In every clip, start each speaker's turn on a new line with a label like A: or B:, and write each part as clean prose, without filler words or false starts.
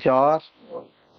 A: 4।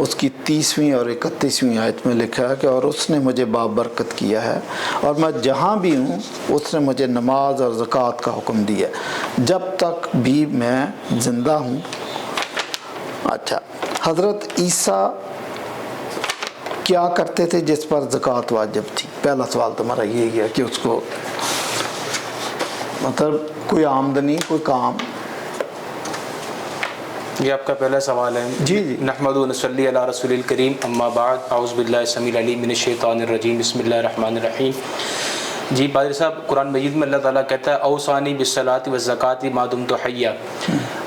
A: اس کی 30ویں اور 31ویں آیت میں لکھا ہے کہ اور اس نے مجھے بابرکت کیا ہے اور میں جہاں بھی ہوں اس نے مجھے نماز اور زکوٰۃ کا حکم دیا ہے جب تک بھی میں زندہ ہوں۔ اچھا، حضرت عیسیٰ کیا کرتے تھے جس پر زکوٰۃ واجب تھی؟ پہلا سوال تمہارا یہی ہے کہ اس کو مطلب کوئی آمدنی، کوئی کام۔
B: یہ آپ کا پہلا سوال ہے۔
A: جی
B: نحمد و نصلی علی رسول الکریم، اما بعد، اعوذ باللہ السمیع العلیم من الشیطان الرجیم، بسم اللہ الرحمن الرحیم۔ جی پادری صاحب، قرآن مجید میں اللہ تعالیٰ کہتا ہے اوصانی بالصلاۃ والزکاۃ ما دمت حیا۔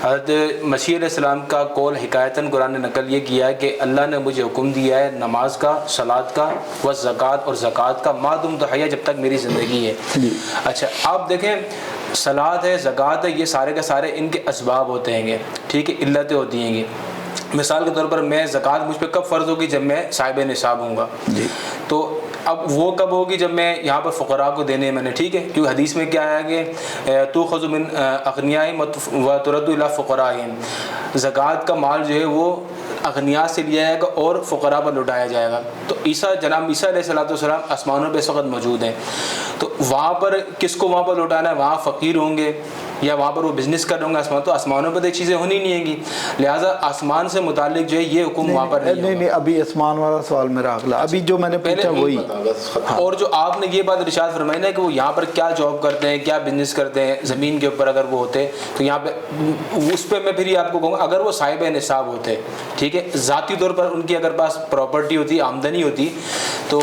B: حضرت مسیح علیہ السلام کا قول حکایتاً قرآن نے نقل یہ کیا ہے کہ اللہ نے مجھے حکم دیا ہے نماز کا، صلاۃ کا، والزکاۃ اور زکوٰۃ کا، ما دمت حیا، جب تک میری زندگی ہے۔ اچھا آپ دیکھیں، صلاۃ ہے، زکوٰۃ ہے، یہ سارے کے سارے ان کے اسباب ہوتے ہیں گے، ٹھیک ہے، علتیں ہوتی ہیں گی۔ مثال کے طور پر میں زکوٰۃ مجھ پہ کب فرض ہوگی؟ جب میں صاحب نصاب ہوں گا۔ تو اب وہ کب ہوگی؟ جب میں یہاں پر فقراء کو دینے میں نے، ٹھیک ہے، کیونکہ حدیث میں کیا ہے کہ تؤخذ من اغنیائہم وترد الی فقرائہم، زکوٰۃ کا مال جو ہے وہ اغنیاء سے لیا جائے گا اور فقراء پر لٹایا جائے گا۔ تو جناب عیسیٰ علیہ السلام آسمانوں پہ اس وقت موجود ہیں، تو وہاں پر کس کو وہاں پر لٹانا ہے؟ وہاں فقیر ہوں گے یا وہاں پر وہ بزنس کر رہے ہوں گے، تو آسمانوں پہ تو یہ چیزیں ہونی نہیں ہیں گی، لہٰذا آسمان سے متعلق جو ہے یہ حکم وہاں پر نہیں،
A: ابھی آسمان والا سوال میرا اگلا، ابھی جو میں نے پوچھا وہی۔
B: اور جو آپ نے یہ بات ارشاد فرمائی نا کہ وہ یہاں پر کیا جاب کرتے ہیں، کیا بزنس کرتے ہیں زمین کے اوپر، اگر وہ ہوتے تو یہاں پہ اس پہ میں پھر یہ آپ کو کہوں گا، اگر وہ صاحب نصاب ہوتے، ٹھیک ہے، ذاتی طور پر ان کی اگر پاس پراپرٹی ہوتی، آمدنی ہوتی، تو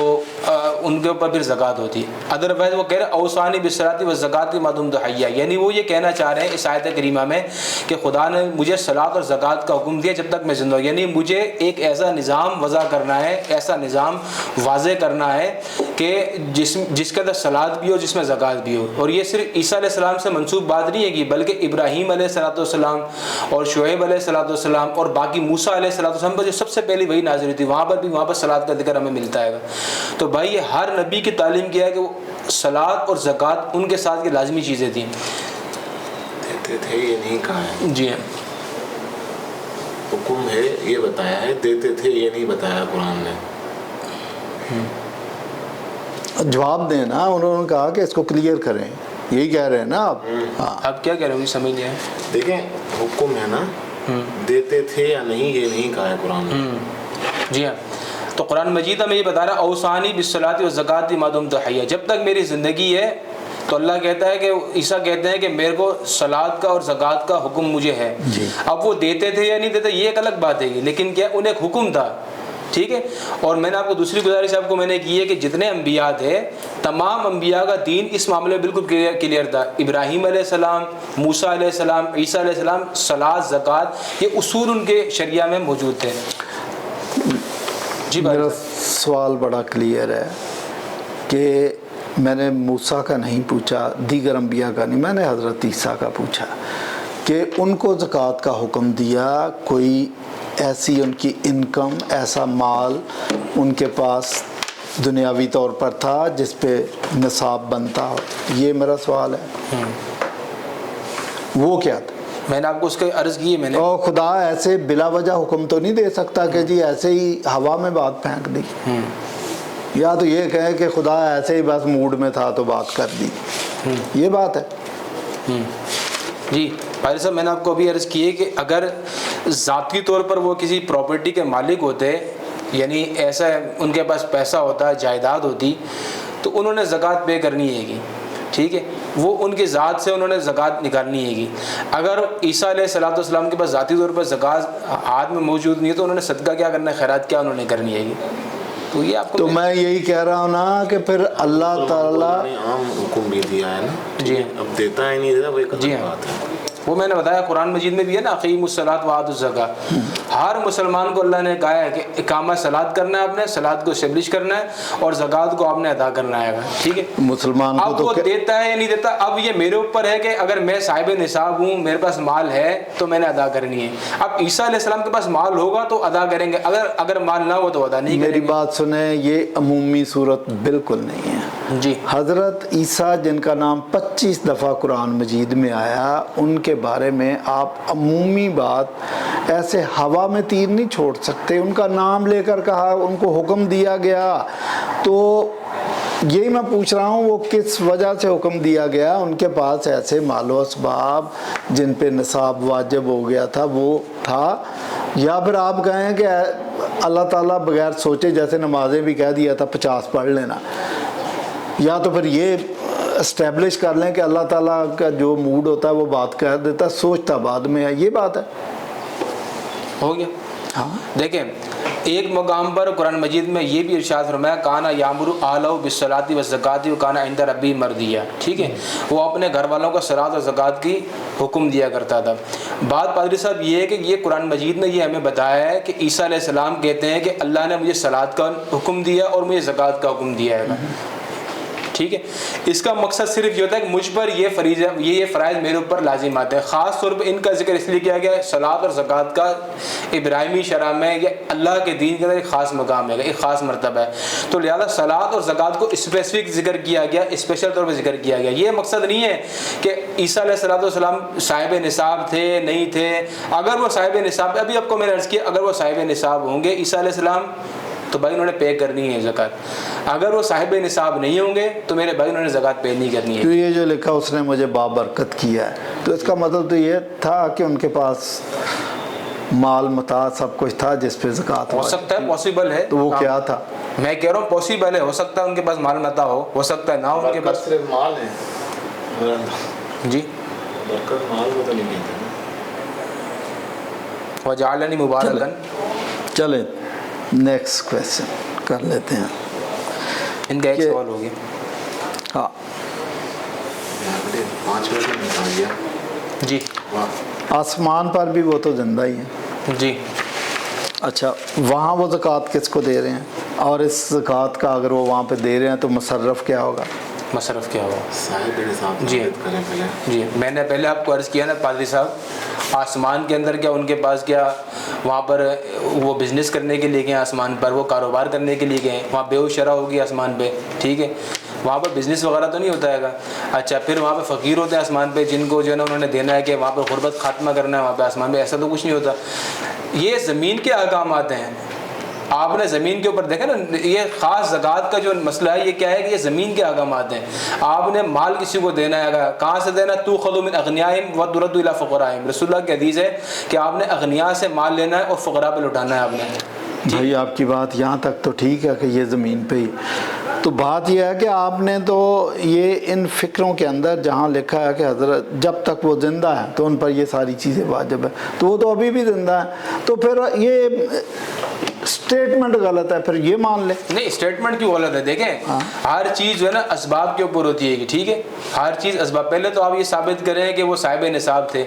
B: ان کے اوپر پھر زکوٰۃ ہوتی۔ ادروائز وہ کہہ رہے اوصانی بالصلاۃ والزکاۃ ما دمت حیا، یعنی وہ یہ کہنا چاہ رہے ہیں اس آیت کریمہ میں کہ خدا نے مجھے صلاۃ اور زکوٰۃ کا حکم دیا جب تک میں زندہ ہوں، یعنی مجھے ایک ایسا نظام وضع کرنا ہے، ایسا نظام واضح کرنا ہے کہ جس کے اندر صلاۃ بھی ہو، جس میں زکوٰۃ بھی ہو۔ اور یہ صرف عیسیٰ علیہ السلام سے منسوب بات نہیں ہے کہ بلکہ ابراہیم علیہ السلام اور شعیب علیہ السلام اور باقی موسیٰ علیہ السلام پر جو سب سے پہلی وہی نازل ہوئی تھی، وہاں پر بھی وہاں پر صلاۃ کا ذکر ہمیں ملتا ہے۔ تو بھائی یہ ہر نبی کی تعلیم کیا ہے کہ وہ صلاۃ اور زکوٰۃ ان کے ساتھ کی لازمی چیزیں تھیں۔
C: دیتے تھے یہ نہیں کہا ہے،
B: جی ہاں،
C: حکم ہے یہ بتایا ہے، دیتے تھے یہ نہیں بتایا قرآن نے۔
A: جواب دیں نا، انہوں نے کہا کہ اس کو کلیئر کریں، یہی کہہ رہے ہیں نا آپ؟ ہاں،
B: آپ کیا کہہ رہے ہو سمجھ لیں۔
C: دیکھیں حکم ہے نا، دیتے تھے یا نہیں یہ نہیں کہا ہے قرآن نے۔
B: جی ہاں، تو قرآن مجید ہمیں یہ بتا رہا ہے اوصانی بالصلاۃ والزکاۃ ما دمت حیا، جب تک میری زندگی ہے۔ تو اللہ کہتا ہے کہ عیسیٰ کہتے ہیں کہ میرے کو صلاۃ کا اور زکوٰۃ کا حکم مجھے ہے۔ اب وہ دیتے تھے یا نہیں دیتے یہ ایک الگ بات ہے، لیکن کیا انہیں ایک حکم تھا، ٹھیک ہے۔ اور میں نے آپ کو دوسری گزارش آپ کو میں نے کی ہے کہ جتنے انبیاء تھے تمام انبیاء کا دین اس معاملے میں بالکل کلیئر تھا۔ ابراہیم علیہ السلام، موسیٰ علیہ السلام، عیسیٰ علیہ السلام، صلاۃ، زکوٰۃ، یہ اصول ان کے شریعہ میں موجود تھے۔ جی
A: میرا سوال بڑا کلیئر ہے کہ میں نے موسیٰ کا نہیں پوچھا، دیگر انبیاء کا نہیں، میں نے حضرت عیسیٰ کا پوچھا کہ ان کو زکوٰۃ کا حکم دیا، کوئی ایسی ان کی انکم، ایسا مال ان کے پاس دنیاوی طور پر تھا جس پہ نصاب بنتا ہو، یہ میرا سوال ہے۔ وہ کیا تھا؟
B: میں نے آپ کو اس کے عرض کی ہے، میں نے
A: خدا ایسے بلا وجہ حکم تو نہیں دے سکتا کہ جی ایسے ہی ہوا میں بات پھینک دی، یا تو یہ کہے کہ خدا ایسے ہی بس موڈ میں تھا تو بات کر دی، یہ بات ہے۔
B: جی بھائی صاحب، میں نے آپ کو ابھی عرض کی ہے کہ اگر ذاتی طور پر وہ کسی پراپرٹی کے مالک ہوتے، یعنی ایسا ان کے پاس پیسہ ہوتا، جائیداد ہوتی، تو انہوں نے زکوٰۃ پے کرنی ہے گی، ٹھیک ہے، وہ ان کی ذات سے انہوں نے زکوٰۃ نکالنی ہے گی۔ اگر عیسیٰ علیہ السلام کے پاس ذاتی طور پر زکوٰۃ ہاتھ میں موجود نہیں ہے تو انہوں نے صدقہ کیا کرنا ہے، خیرات کیا انہوں نے کرنی ہے گی۔ تو یہ آپ کو،
A: تو میں یہی کہہ رہا ہوں نا کہ پھر اللہ تعالیٰ
C: نے عام حکم بھی دیا ہے نا،
B: جی
C: اب دیتا ہے نہیں دیتا وہ ایک الگ بات ہے۔
B: وہ میں نے بتایا قرآن مجید میں بھی ہے نا، اقیموا الصلاۃ وآتوا الزکاۃ، ہر مسلمان کو اللہ نے کہا ہے کہ اقامہ صلاۃ کرنا ہے، آپ نے صلاۃ کو اسٹیبلش کرنا ہے اور زکوٰۃ کو آپ نے ادا کرنا ہے، ٹھیک ہے۔
A: مسلمان کو
B: اب وہ دیتا ہے یا نہیں دیتا، اب یہ میرے اوپر ہے کہ اگر میں صاحب نصاب ہوں، میرے پاس مال ہے تو میں نے ادا کرنی ہے۔ اب عیسیٰ علیہ السلام کے پاس مال ہوگا تو ادا کریں گے، اگر مال نہ ہو تو ادا نہیں کریں گے۔
A: میری بات سنیں، یہ عمومی صورت بالکل نہیں ہے۔
B: جی،
A: حضرت عیسیٰ جن کا نام 25 دفعہ قرآن مجید میں آیا، ان کے کے بارے میں آپ عمومی بات ایسے ہوا میں تیر نہیں چھوڑ سکتے. ان کا نام لے کر کہا, ان کو حکم دیا گیا, تو یہی میں پوچھ رہا ہوں وہ کس وجہ سے حکم دیا گیا؟ ان کے پاس ایسے مال و اسباب جن پہ نصاب واجب ہو گیا تھا وہ تھا, یا پھر آپ کہیں کہ اللہ تعالیٰ بغیر سوچے, جیسے نمازیں بھی کہہ دیا تھا 50 پڑھ لینا, یا تو پھر یہ اسٹیبلش کر لیں کہ اللہ تعالیٰ کا جو موڈ ہوتا ہے وہ بات کہہ دیتا, سوچتا بعد میں ہے. یہ بات ہے.
B: ہو گیا.
A: ہاں
B: دیکھیں ایک مقام پر قرآن مجید میں یہ بھی ارشاد فرمایا کانا یامر اہلہ بالصلاۃ والزکاۃ وکانا عند ربہ مرضیہ. ٹھیک ہے, وہ اپنے گھر والوں کو صلاۃ اور زکوٰۃ کی حکم دیا کرتا تھا. بات پادری صاحب یہ ہے کہ یہ قرآن مجید نے یہ ہمیں بتایا ہے کہ عیسیٰ علیہ السلام کہتے ہیں کہ اللہ نے مجھے صلاۃ کا حکم دیا اور مجھے زکوٰۃ کا حکم دیا ہے. ٹھیک ہے, اس کا مقصد صرف یہ ہوتا ہے کہ مجھ پر یہ فریضہ, یہ فرائض میرے اوپر لازم آتے ہیں. خاص طور پہ ان کا ذکر اس لیے کیا گیا ہے, صلاۃ اور زکوٰۃ کا ابراہیمی شرح میں یا اللہ کے دین کے اندر ایک خاص مقام ہے, ایک خاص مرتبہ ہے. تو لہٰذا صلاۃ اور زکوٰۃ کو اسپیسیفک ذکر کیا گیا, اسپیشل طور پہ ذکر کیا گیا. یہ مقصد نہیں ہے کہ عیسیٰ علیہ السلام صاحب نصاب تھے نہیں تھے. اگر وہ صاحب نصاب, ابھی آپ کو میں نے عرض کیا, اگر وہ صاحب نصاب ہوں گے عیسیٰ علیہ السلام تو بھائی انہوں نے پے کرنی ہے زکوٰۃ. اگر وہ صاحب نصاب نہیں ہوں گے تو میرے بھائی انہوں نے زکوٰۃ پے نہیں کرنی ہے.
A: تو یہ جو لکھا اس نے مجھے بابرکت کیا ہے, تو اس کا مطلب تو یہ تھا کہ ان کے پاس مال متاع سب کچھ تھا جس پہ زکوٰۃ
B: ہو سکتا ہے, پاسبل ہے.
A: تو وہ کیا تھا؟
B: میں کہہ رہا ہوں پاسبل ہے, ہو سکتا ہے ان کے پاس مال متاع ہو سکتا ہے نہ ہو ان کے پاس.
C: صرف مال ہے
B: جی,
C: برکت مال کو تو نہیں کہتے.
B: وجعلنی مبارکا.
A: چلیں نیکسٹ کویسچن کر لیتے ہیں.
B: ان کا ایک سوال ہو گیا.
A: ہاں
C: 5 منٹ میں نکال دیا.
B: جی,
A: آسمان پر بھی وہ تو زندہ ہی ہیں.
B: جی,
A: اچھا وہاں وہ زکوٰۃ کس کو دے رہے ہیں, اور اس زکوٰۃ کا اگر وہ وہاں پہ دے رہے ہیں تو مصرف کیا ہوگا؟
B: مصرف کیا ہوگا؟
C: صاحب نصاب
B: جی
C: کریں پہلے.
B: جی, میں نے پہلے آپ کو عرض کیا نا پادری صاحب, آسمان کے اندر کیا ان کے پاس کیا وہاں پر وہ بزنس کرنے کے لیے گئے, آسمان پر وہ کاروبار کرنے کے لیے گئے, وہاں بے و شرح ہوگی آسمان پہ. ٹھیک ہے, وہاں پر بزنس وغیرہ تو نہیں ہوتا ہے گا. اچھا پھر وہاں پہ فقیر ہوتے ہیں آسمان پہ, جن کو جو ہے نا انہوں نے دینا ہے کہ وہاں پہ غربت خاتمہ کرنا ہے وہاں پہ آسمان پہ, ایسا تو کچھ نہیں ہوتا. یہ زمین کے احکامات ہیں. آپ نے زمین کے اوپر دیکھا نا, یہ خاص زکوٰۃ کا جو مسئلہ ہے یہ کیا ہے کہ یہ زمین کے احکامات ہیں. آپ نے مال کسی کو دینا ہے, کہاں سے دینا؟ تؤخذ من اغنیاءہم وترد الی فقرائہم. رسول اللہ کی حدیث ہے کہ آپ نے اغنیاء سے مال لینا ہے اور فقراء پہ لٹانا ہے آپ نے.
A: بھائی آپ کی بات یہاں تک تو ٹھیک ہے کہ یہ زمین پہ ہی, تو بات یہ ہے کہ آپ نے تو یہ ان فکروں کے اندر جہاں لکھا ہے کہ حضرت جب تک وہ زندہ ہیں تو ان پر یہ ساری چیزیں واجب ہے, تو وہ تو ابھی بھی زندہ ہیں, تو پھر یہ اسٹیٹمنٹ غلط ہے, پھر یہ مان لیں.
B: نہیں اسٹیٹمنٹ کیوں غلط ہے؟ دیکھیں ہر چیز جو ہے نا اسباب کے اوپر ہوتی ہے. ٹھیک ہے, ہر چیز اسباب. پہلے تو آپ یہ ثابت کریں کہ وہ صاحب نصاب تھے.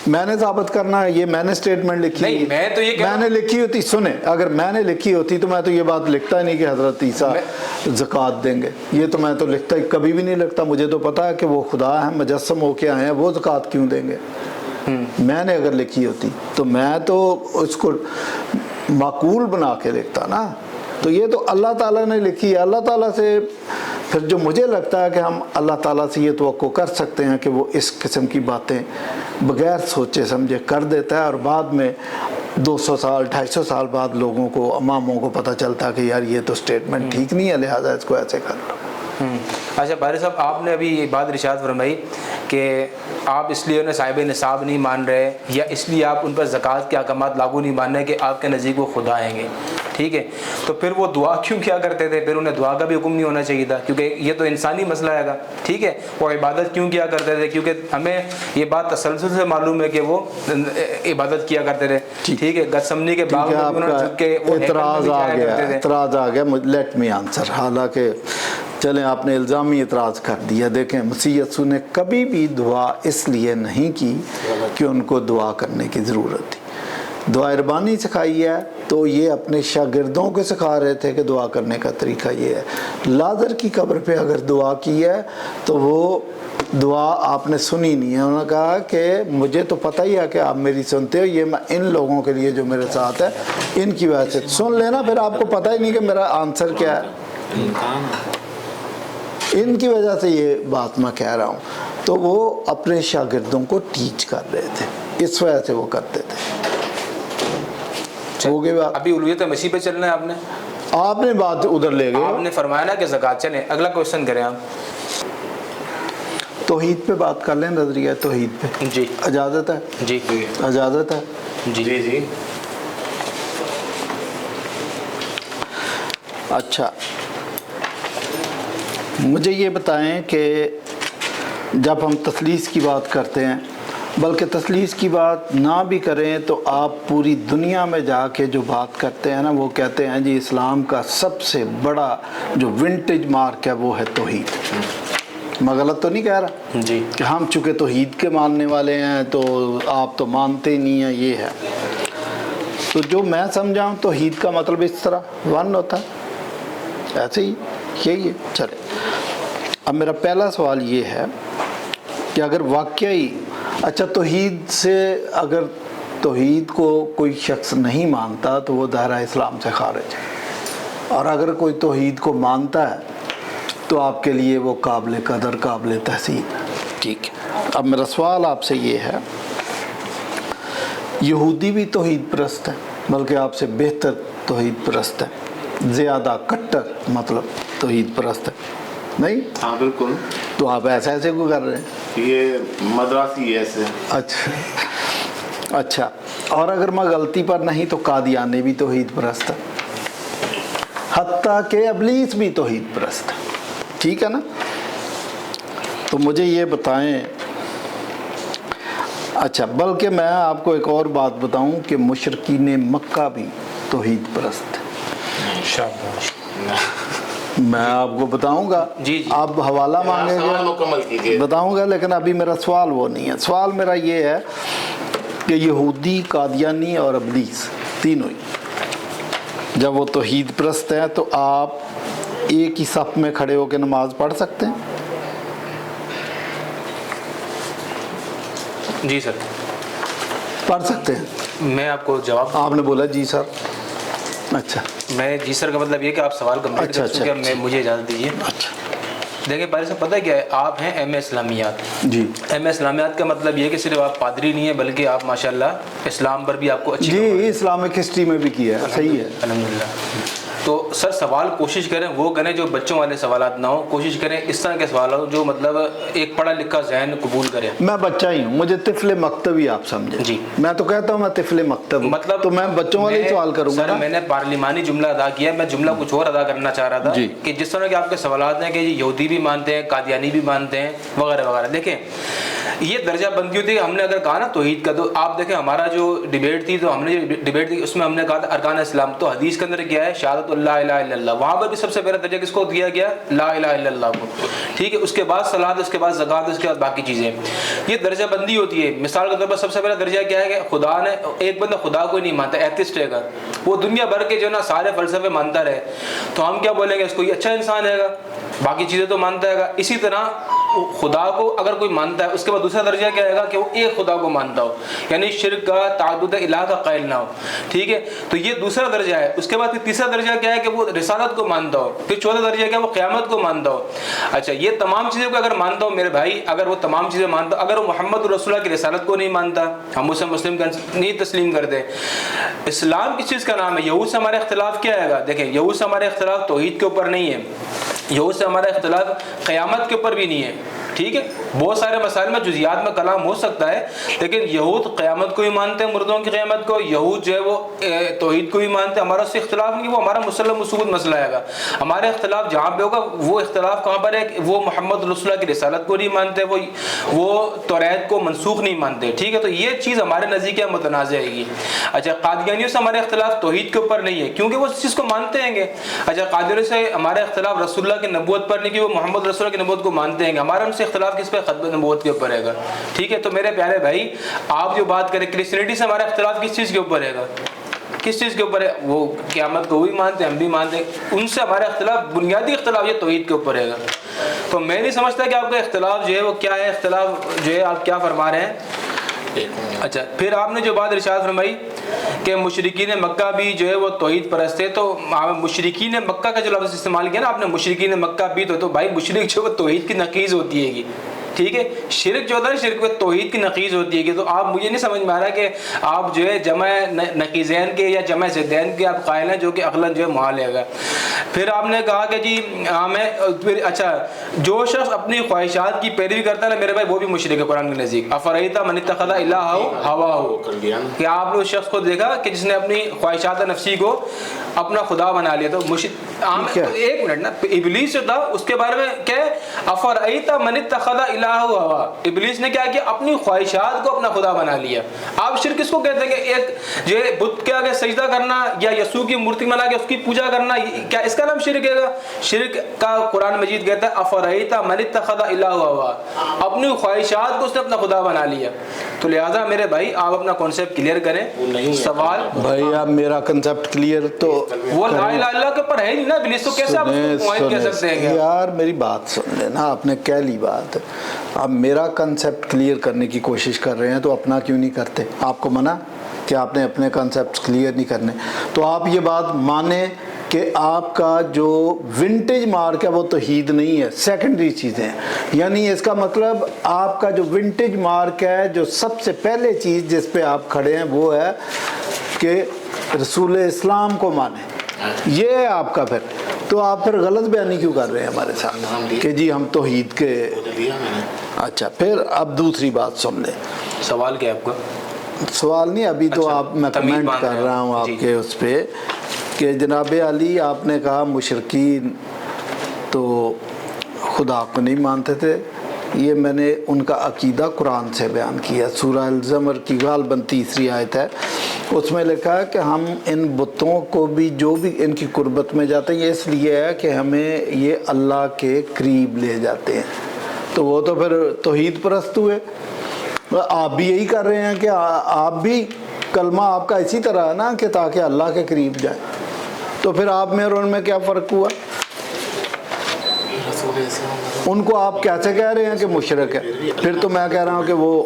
B: میں
A: نے ثابت کرنا ہے, یہ میں نے اسٹیٹمنٹ لکھی
B: نہیں, میں تو یہ
A: میں نے لکھی ہوتی, سنیں, اگر میں نے لکھی ہوتی تو میں تو یہ بات لکھتا ہی نہیں کہ حضرت عیسیٰ زکوٰۃ دیں گے. یہ تو میں تو لکھتا ہی کبھی بھی نہیں لکھتا. مجھے تو پتا ہے کہ وہ خدا ہیں, مجسم ہو کے آئے ہیں, وہ زکوٰۃ کیوں دیں گے. میں نے اگر لکھی ہوتی تو میں تو اس کو معقول بنا کے لکھتا نا. تو یہ تو اللہ تعالیٰ نے لکھی ہے. اللہ تعالیٰ سے پھر جو مجھے لگتا ہے کہ ہم اللہ تعالیٰ سے یہ توقع کر سکتے ہیں کہ وہ اس قسم کی باتیں بغیر سوچے سمجھے کر دیتا ہے, اور بعد میں 200 سال 250 سال بعد لوگوں کو, عواموں کو پتہ چلتا ہے کہ یار یہ تو اسٹیٹمنٹ ٹھیک نہیں ہے, لہٰذا اس کو ایسے کر لو.
B: اچھا بھائی صاحب, آپ نے ابھی یہ بات ارشاد فرمائی کہ آپ اس لیے انہیں صاحب نصاب نہیں مان رہے, یا اس لیے آپ ان پر زکوٰۃ کے احکامات لاگو نہیں مان رہے کہ آپ کے نزدیک وہ خدا آئیں گے. ٹھیک ہے, تو پھر وہ دعا کیوں کیا کرتے تھے؟ پھر انہیں دعا کا بھی حکم نہیں ہونا چاہیے تھا, کیونکہ یہ تو انسانی مسئلہ ہے گا. ٹھیک ہے, وہ عبادت کیوں کیا کرتے تھے؟ کیونکہ ہمیں یہ بات تسلسل سے معلوم ہے کہ وہ عبادت کیا کرتے تھے. ٹھیک ہے, گتسمنی کے باغ میں انہوں نے جھک کے
A: اعتراض آ گیا. Let me answer. حالانکہ چلیں آپ نے الزامی اعتراض کر دیا. دیکھیں مسیح یسوع نے کبھی بھی دعا اس لیے نہیں کی کہ ان کو دعا کرنے کی ضرورت تھی. دعا اربانی سکھائی ہے تو یہ اپنے شاگردوں کو سکھا رہے تھے کہ دعا کرنے کا طریقہ یہ ہے. لازر کی قبر پہ اگر دعا کی ہے تو وہ دعا آپ نے سنی نہیں ہے. انہوں نے کہا کہ مجھے تو پتہ ہی ہے کہ آپ میری سنتے ہو, یہ میں ان لوگوں کے لیے جو میرے ساتھ ہے ان کی وجہ سے سن لینا, پھر آپ کو پتہ ہی نہیں کہ میرا آنسر کیا ہے. ان کی وجہ سے یہ بات میں کہہ رہا ہوں. تو وہ اپنے شاگردوں کو ٹیچ کر رہے تھے، اس وجہ سے وہ کرتے تھے. ہو گئی بات.
B: ابھی الوہیت مسیح پہ چلنا ہے آپ نے
A: بات ادھر لے گئے.
B: آپ نے فرمایا نا کہ زکوٰۃ. چلیں اگلا کوشچن کریں آپ.
A: توحید پہ بات کر لیں، نظریہ توحید پہ.
B: جی
A: اجازت ہے؟
B: جی
A: اجازت ہے.
B: جی
C: جی.
A: اچھا مجھے یہ بتائیں کہ جب ہم تثلیث کی بات کرتے ہیں، بلکہ تثلیث کی بات نہ بھی کریں تو آپ پوری دنیا میں جا کے جو بات کرتے ہیں نا، وہ کہتے ہیں جی اسلام کا سب سے بڑا جو ونٹیج مارک ہے وہ ہے توحید. میں غلط تو نہیں کہہ رہا
B: جی
A: کہ ہم چونکہ توحید کے ماننے والے ہیں تو آپ تو مانتے نہیں ہیں، یہ ہے. تو جو میں سمجھا ہوں توحید کا مطلب اس طرح ون ہوتا ہے، ایسے ہی یہی ہے. چلے اب میرا پہلا سوال یہ ہے کہ اگر واقعی اچھا توحید سے، اگر توحید کو کوئی شخص نہیں مانتا تو وہ دائرہ اسلام سے خارج ہے، اور اگر کوئی توحید کو مانتا ہے تو آپ کے لیے وہ قابل قدر، قابل تحسین. ٹھیک ہے. اب میرا سوال آپ سے یہ ہے، یہودی بھی توحید پرست ہے، بلکہ آپ سے بہتر توحید پرست ہے، زیادہ کٹر مطلب توحید پرست ہے، نہیں؟
C: ہاں بالکل.
A: تو آپ ایسے کیوں کر رہے ہیں؟
C: یہ مدراسی ایسے.
A: اچھا اور اگر میں غلطی پر نہیں تو قادیانی بھی توحید پرست ہے، حتیٰ کہ ابلیس بھی توحید پرست ہے. ٹھیک ہے نا؟ تو مجھے یہ بتائیں. اچھا بلکہ میں آپ کو ایک اور بات بتاؤں کہ مشرکین مکہ بھی توحید پرست ہے. میں آپ کو بتاؤں گا.
B: جی
A: آپ حوالہ مانگیں گے، بتاؤں گا، لیکن ابھی میرا سوال وہ نہیں ہے. سوال میرا یہ ہے کہ یہودی، قادیانی اور ابلیس تینوں ہی جب وہ توحید پرست ہیں تو آپ ایک ہی صف میں کھڑے ہو کے نماز پڑھ سکتے ہیں؟
B: جی سر
A: پڑھ سکتے ہیں.
B: میں آپ کو جواب،
A: آپ نے بولا جی سر. اچھا
B: میں جی سر کا مطلب یہ کہ آپ سوال کمپلیٹ کر چکے ہیں، مجھے اجازت دیجیے. دیکھیں پہلے سے پتہ ہے کیا ہے، آپ ہیں ایم اے اسلامیات.
A: جی
B: ایم اے اسلامیات کا مطلب یہ کہ صرف آپ پادری نہیں ہیں بلکہ آپ ماشاءاللہ اسلام پر بھی آپ کو اچھی
A: جی اسلامک ہسٹری میں بھی کیا ہے. صحیح ہے
B: الحمدللہ. تو سر سوال کوشش کریں وہ کریں جو بچوں والے سوالات نہ ہوں، کوشش کریں اس طرح کے سوال ہوں جو مطلب ایک پڑھا لکھا ذہن قبول کرے.
A: میں بچہ ہی ہوں، مجھے طفل مکتبی آپ سمجھے.
B: جی
A: میں تو کہتا ہوں میں طفل مکتب ہوں،
B: مطلب
A: تو میں بچوں والے سوال کروں گا.
B: سر میں نے پارلیمانی جملہ ادا کیا، میں جملہ کچھ اور ادا کرنا چاہ رہا تھا کہ جس طرح کے آپ کے سوالات ہیں کہ یہودی بھی مانتے ہیں، قادیانی بھی مانتے ہیں وغیرہ وغیرہ. دیکھیں یہ درجہ بندی ہوتی ہے. ہم نے اگر کہا نا توحید کا، تو آپ دیکھیں ہمارا جو ڈیبیٹ تھی، تو ہم نے جو ڈیبیٹ تھی اس میں ہم نے کہا تھا ارکان اسلام. تو حدیث کے اندر کیا ہے؟ شہادت اللہ الہ الا اللہ. وہاں پر بھی سب سے پہلا درجہ کس کو دیا گیا؟ لا الہ الا اللہ کو. ٹھیک ہے. اس کے بعد صلاۃ، اس کے بعد زکوٰۃ، اس کے بعد باقی چیزیں. یہ درجہ بندی ہوتی ہے. مثال کے طور پر سب سے پہلا درجہ کیا ہے کہ خدا نے، ایک بندہ خدا کو نہیں مانتا، ایتھسٹ ہے گا، وہ دنیا بھر کے جو نا سارے فلسفے مانتا رہے، تو ہم کیا بولیں گے اس کو؟ یہ اچھا انسان ہے گا، باقی چیزیں تو مانتا ہے گا. اسی طرح خدا کو اگر کوئی مانتا ہے، اس کے بعد دوسرا درجہ کیا ہے گا کہ وہ ایک خدا کو مانتا ہو، یعنی شرک کا، تعدد الہ کا قائل نہ ہو. ٹھیک ہے. تو یہ دوسرا درجہ ہے. اس کے بعد پھر تیسرا درجہ کیا ہے کہ وہ رسالت کو مانتا ہو. پھر چوتھا درجہ کیا ہے؟ وہ قیامت کو مانتا ہو. اچھا یہ تمام چیزوں کو اگر مانتا ہو میرے بھائی، اگر وہ تمام چیزیں مانتا ہو، اگر وہ محمد رسول اللہ کی رسالت کو نہیں مانتا، ہم اسے مسلم نہیں تسلیم کرتے. اسلام کس چیز کا نام ہے؟ یہود سے ہمارا اختلاف کیا ہے گا؟ دیکھیں یہود سے ہمارا اختلاف توحید کے اوپر نہیں ہے، یہود سے ہمارا اختلاف قیامت کے اوپر بھی نہیں ہے. ٹھیک ہے. بہت سارے مسائل میں جزیات میں کلام ہو سکتا ہے، لیکن یہود قیامت کو ہی مانتے ہیں، مردوں کی قیامت کو. یہود جو ہے وہ توحید کو ہی مانتے ہیں. ہمارا اس سے اختلاف نہیں، وہ ہمارا مسلم مسعود مسئلہ ہے گا. ہمارا اختلاف جہاں پہ ہوگا وہ اختلاف کہاں پر ہے؟ وہ محمد رسول اللہ کی رسالت کو نہیں مانتے، وہ توریت کو منسوخ نہیں مانتے. ٹھیک ہے. تو یہ چیز ہمارے نزدیک متنازع ہے گی. اچھا قادیانیوں سے ہمارا اختلاف توحید کے اوپر نہیں ہے کیونکہ وہ اس چیز کو مانتے ہیں گے. اچھا قادیانیوں سے ہمارا اختلاف رسول اللہ کی نبوت پر نہیں کہ وہ محمد رسول اللہ کی نبوت کو مانتے ہیں گے. ہمارا ان سے اختلاف کس پہ؟ ختم نبوت کے اوپر ہے گا. ٹھیک ہے. تو میرے پیارے بھائی آپ جو بات کریں کرسچینٹی سے ہمارا اختلاف کس چیز کے اوپر ہے گا؟ کس چیز کے اوپر ہے؟ وہ قیامت کو بھی مانتے ہیں، ہم بھی مانتے ہیں. ان سے ہمارا اختلاف، بنیادی اختلاف یہ توحید کے اوپر ہے گا. تو میں نہیں سمجھتا کہ آپ کا اختلاف جو ہے وہ کیا ہے، اختلاف جو ہے آپ کیا فرما رہے ہیں. اچھا پھر آپ نے جو بات ارشاد فرمائی کہ مشرکین مکہ بھی جو ہے وہ توحید پرست ہے، تو مشرکین مکہ کا جو لفظ استعمال کیا نا آپ نے، مشرکین مکہ بھی، تو بھائی مشرک جو ہے وہ توحید کی نقیض ہوتی ہے گی. ٹھیک ہے. شرک جو ہوتا ہے شرک میں توحید کی نقیض ہوتی ہے. کہ تو آپ مجھے نہیں سمجھ میں آ رہا کہ آپ جو ہے جمع نقیضین کے یا جمع ضدین کے آپ قائل ہیں جو کہ عقلاً جو ہے محال ہے گا. پھر آپ نے کہا کہ جی میں اچھا جو شخص اپنی خواہشات کی پیروی کرتا ہے نا میرے بھائی وہ بھی مشرک ہے قرآن کے نزدیک. افرأیت من اتخذ الہہ ہواہ, کہ آپ نے اس شخص کو دیکھا کہ جس نے اپنی خواہشات نفسی کو اپنا خدا بنا لیا. تو ایک منٹ نا, ابلیس جو تھا اس کے بارے میں کیا ہے, افرأیت من اتخذ الہہ ہواہ, ابلیس نے کیا کیا اپنی خواہشات کو اپنا خدا بنا لیا. آپ شرک کس کو کہتے ہیں کہ ایک جو ہے بت کے آگے سجدہ کرنا یا یسوع کی مورتی بنا کے اس کی پوجا کرنا, کیا اس کا نام شرک ہے گا؟ شرک کا قرآن مجید کہتا ہے افرأیت من اتخذ الہہ ہواہ, اپنی خواہشات کو اس نے اپنا خدا بنا لیا. تو لہٰذا میرے بھائی آپ اپنا کانسیپٹ کلیئر کریں. سوال
A: بھائی آپ میرا کنسیپٹ کلیئر تو
B: وہ لا الہ الا اللہ کے اوپر ہے نہیں نا, ابلیس تو کیسے آپ اس کو معاہد کہہ سکتے ہیں؟
A: یار میری بات سن لینا, آپ نے کہہ لی بات, آپ میرا کنسیپٹ کلیئر کرنے کی کوشش کر رہے ہیں تو اپنا کیوں نہیں کرتے؟ آپ کو منع کہ آپ نے اپنے کنسیپٹ کلیئر نہیں کرنے, تو آپ یہ بات مانیں کہ آپ کا جو ونٹیج مارک ہے وہ توحید نہیں ہے, سیکنڈری چیزیں ہیں. یعنی اس کا مطلب آپ کا جو ونٹیج مارک ہے, جو سب سے پہلے چیز جس پہ آپ کھڑے ہیں وہ ہے کہ رسول اسلام کو مانیں, یہ ہے آپ کا. پھر تو آپ پھر غلط بیانی کیوں کر رہے ہیں ہمارے ساتھ کہ جی ہم توحید کے. اچھا پھر اب دوسری بات سن لیں.
B: سوال کیا آپ کا؟
A: سوال نہیں, ابھی تو آپ میں کمنٹ کر رہا ہوں آپ کے اس پہ کہ جناب علی آپ نے کہا مشرکین تو خدا کو نہیں مانتے تھے. یہ میں نے ان کا عقیدہ قرآن سے بیان کیا. سورہ الزمر کی غالباً 3 آیت ہے, اس میں لکھا ہے کہ ہم ان بتوں کو بھی جو بھی ان کی قربت میں جاتے ہیں یہ اس لیے ہے کہ ہمیں یہ اللہ کے قریب لے جاتے ہیں. تو وہ تو پھر توحید پرست ہوئے. آپ بھی یہی کر رہے ہیں کہ آپ بھی کلمہ آپ کا اسی طرح ہے نا کہ تاکہ اللہ کے قریب جائے. تو پھر آپ میں اور ان میں کیا فرق ہوا؟ ان کو آپ کیسے کہہ رہے ہیں کہ مشرک ہے؟ پھر تو میں کہہ رہا ہوں کہ وہ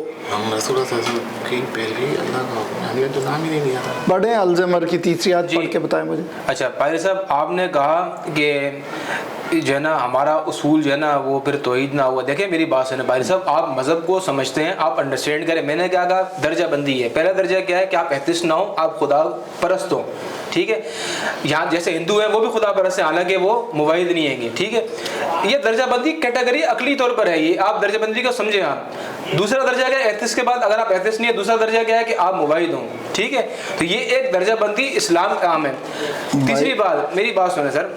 A: پڑھیں الزمر کی 3 آیت پڑھ کے بتائیں مجھے.
B: اچھا پادری صاحب آپ نے کہا کہ جو ہے نا ہمارا اصول جو ہے نا وہ پھر توحید نہ ہوا. دیکھیں میری بات سنیں پادری صاحب, آپ مذہب کو سمجھتے ہیں, آپ انڈرسٹینڈ کریں. میں نے کیا کہا درجہ بندی ہے. پہلا درجہ کیا ہے کہ آپ ایتھسٹ نہ ہوں, آپ خدا پرست ہوں. ٹھیک ہے, یہاں جیسے ہندو ہیں وہ بھی خدا پرست ہیں حالانکہ وہ موحد نہیں ہیں گے. ٹھیک ہے, یہ درجہ بندی کیٹیگری عقلی طور پر ہے, یہ آپ درجہ بندی کو سمجھیں. آپ دوسرا درجہ کیا ہے ایتھسٹ کے بعد, اگر آپ ایتھسٹ نہیں ہے دوسرا درجہ کیا ہے کہ آپ موحد ہوں. ٹھیک ہے, تو یہ ایک درجہ بندی اسلام کا عام ہے. تیسری بات میری بات سنیں سر,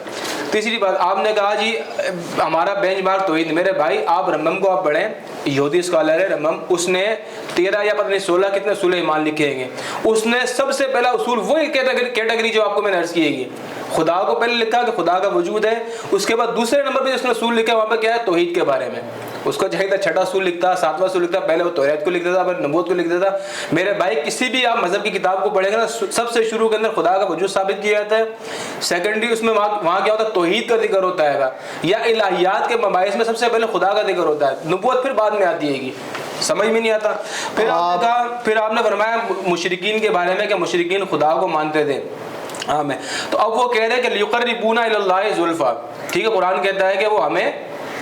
B: تیسری بات آپ نے کہا جی ہمارا بینچ مارک توحید. میرے بھائی آپ رمبم کو آپ پڑھیں, یہودی اسکالر ہے رمبم, اس نے 13 یا پتہ نہیں 16 کتنے اصول ایمان لکھے ہیں. اس نے سب سے پہلا اصول وہی کیٹیگری جو آپ کو میں نے عرض کی ہے, خدا کو پہلے لکھا کہ خدا کا وجود ہے. اس کے بعد دوسرے نمبر پہ اس نے اصول لکھا وہاں پہ کیا ہے توحید کے بارے میں. اس کو چاہیے تھا 6واں اصول لکھتا, 7واں اصول لکھتا, پہلے وہ توریت کو لکھتا تھا پھر نبوت کو لکھتا تھا. میرے بھائی کسی بھی آپ مذہب کی کتاب کو پڑھیں گے نا سب سے شروع کے اندر خدا کا وجود ثابت کیا جاتا ہے. سیکنڈری اس میں وہاں کیا ہوتا ہے توحید کا ذکر ہوتا ہے, یا الہیات کے مباحث میں سب سے پہلے خدا کا ذکر ہوتا ہے. نبوت پھر بعد میں آتی ہے گی, سمجھ میں نہیں آتا. پھر آپ نے فرمایا مشرکین کے بارے میں کہ مشرکین خدا کو مانتے تھے. ہاں میں تو اب وہ کہہ رہے ہیں کہ لیقربونا الی اللہ زلفا. ٹھیک ہے, قرآن کہتا ہے کہ وہ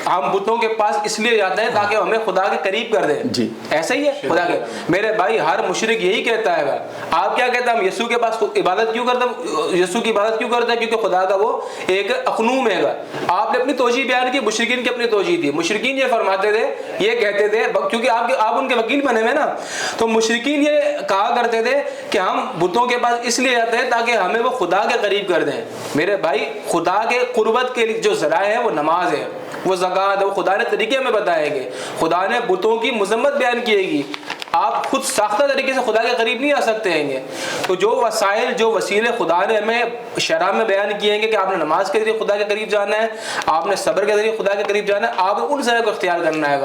B: ہم بتوں کے پاس اس لیے جاتے ہیں تاکہ ہمیں خدا کے قریب کر دیں. جی ایسا ہی ہے خدا کے. میرے بھائی ہر مشرک یہی کہتا ہے. آپ کیا کہتے ہیں ہم یسوع کے پاس عبادت کیوں کرتے ہیں, یسوع کی عبادت کیوں کرتے ہیں؟ کیونکہ خدا کا وہ ایک اقنوم ہے. آپ نے اپنی توجیہ بیان کی, مشرکین کی اپنی توجیہ تھی. مشرکین یہ فرماتے تھے, یہ کہتے تھے کیونکہ آپ ان کے وکیل بنے ہوئے نا, تو مشرکین یہ کہا کرتے تھے کہ ہم بتوں کے پاس اس لیے جاتے ہیں تاکہ ہمیں وہ خدا کے قریب کر دیں. میرے بھائی خدا کے قربت کے جو ذرائع ہے وہ نماز ہے, وہ زکوٰۃ ہے, وہ خدا نے طریقے ہمیں بتائے گے. خدا نے بتوں کی مذمت بیان کیے گی. آپ خود ساختہ طریقے سے خدا کے قریب نہیں آ سکتے ہیں گے. تو جو وسائل جو وسیلے خدا نے ہمیں شرع میں بیان کیے ہیں کہ آپ نے نماز کے ذریعے خدا کے قریب جانا ہے, آپ نے صبر کے ذریعے خدا کے قریب جانا ہے, آپ ان ذرائع کو اختیار کرنا ہے.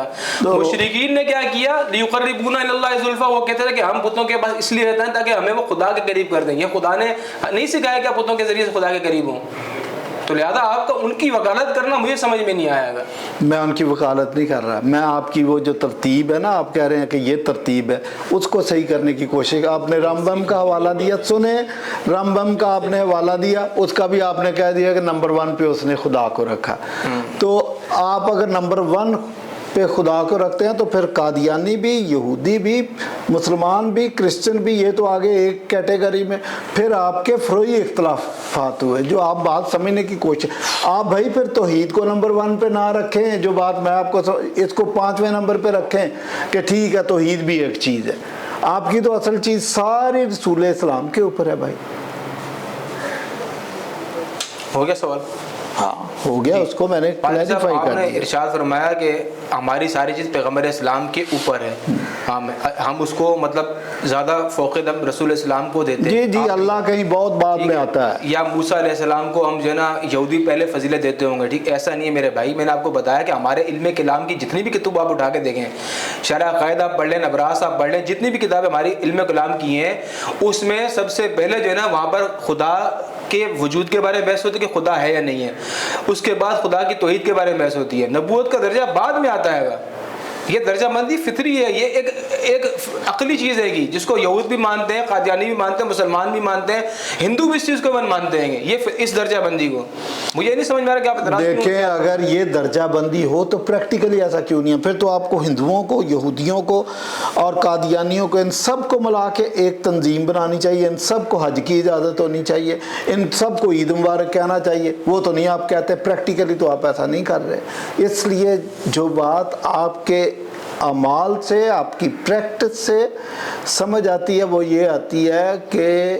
B: مشرکین نے کیا کیا, لیقربونا الی اللہ زلفا, وہ کہتے تھے کہ ہم بتوں کے پاس اس لیے رہتے ہیں تاکہ ہمیں وہ خدا کے قریب کر دیں. یہ خدا نے نہیں سکھایا کہ آپ بتوں کے ذریعے سے خدا کے قریب ہوں. تو لہذا آپ کا ان کی وکالت کرنا مجھے سمجھ میں نہیں آیا گا.
A: میں ان کی وکالت نہیں کر رہا, میں آپ کی وہ جو ترتیب ہے نا, آپ کہہ رہے ہیں کہ یہ ترتیب ہے, اس کو صحیح کرنے کی کوشش. آپ نے رمبم کا حوالہ دیا, سنیں رمبم کا آپ نے حوالہ دیا, اس کا بھی آپ نے کہہ دیا کہ نمبر 1 پہ اس نے خدا کو رکھا. تو آپ اگر نمبر 1 پہ خدا کو رکھتے ہیں تو پھر قادیانی بھی، یہودی بھی، مسلمان بھی، کرسچن بھی، یہ تو آگے ایک کیٹیگری میں. پھر آپ کے فروعی اختلافات ہوئے جو آپ بات سمجھنے کی کوشش. آپ بھائی پھر توحید کو نمبر 1 پہ نہ رکھیں، جو بات میں آپ کو اس کو 5ویں نمبر پہ رکھیں کہ ٹھیک ہے توحید بھی ایک چیز ہے. آپ کی تو اصل چیز ساری رسول اسلام کے اوپر ہے بھائی.
B: ہو گیا سوال؟
A: ہاں ہو گیا. اس کو میں نے کلیریفائی کر دیا.
B: ارشاد فرمایا کہ ہماری ساری چیز پیغمبر اسلام کے اوپر ہے. ہم اس کو مطلب زیادہ فوقیت ہم رسول اسلام کو دیتے ہیں.
A: جی اللہ کہیں بہت بعد میں آتا ہے.
B: یا موسیٰ علیہ السلام کو ہم جو ہے نا یہودی پہلے فضیلت دیتے ہوں گے. ٹھیک، ایسا نہیں ہے میرے بھائی. میں نے آپ کو بتایا کہ ہمارے علم کلام کی جتنی بھی کتب آپ اٹھا کے دیکھیں، شرح عقائد آپ پڑھ لیں، نبراس آپ پڑھ لیں، جتنی بھی کتابیں ہماری علم کلام کی ہیں، اس میں سب سے پہلے جو ہے نا وہاں پر خدا کے وجود کے بارے میں بحث ہوتی ہے کہ خدا ہے یا نہیں ہے. اس کے بعد خدا کی توحید کے بارے میں بحث ہوتی ہے. نبوت کا درجہ بعد میں آتا ہے گا. یہ درجہ بندی فطری ہے. یہ ایک عقلی چیز ہے گی جس کو یہود بھی مانتے ہیں، قادیانی بھی مانتے ہیں، مسلمان بھی مانتے ہیں، ہندو بھی اس چیز کو مانتے ہیں. یہ اس درجہ بندی کو مجھے نہیں سمجھ میں آ رہا کہ آپ
A: دیکھیں اگر یہ درجہ بندی ہو تو پریکٹیکلی ایسا کیوں نہیں ہے؟ پھر تو آپ کو ہندوؤں کو، یہودیوں کو اور قادیانیوں کو، ان سب کو ملا کے ایک تنظیم بنانی چاہیے. ان سب کو حج کی اجازت ہونی چاہیے. ان سب کو عید مبارک کہنا چاہیے. وہ تو نہیں آپ کہتے. پریکٹیکلی تو آپ ایسا نہیں کر رہے. اس لیے جو بات آپ کے اعمال سے، آپ کی پریکٹس سے سمجھ آتی ہے وہ یہ آتی ہے کہ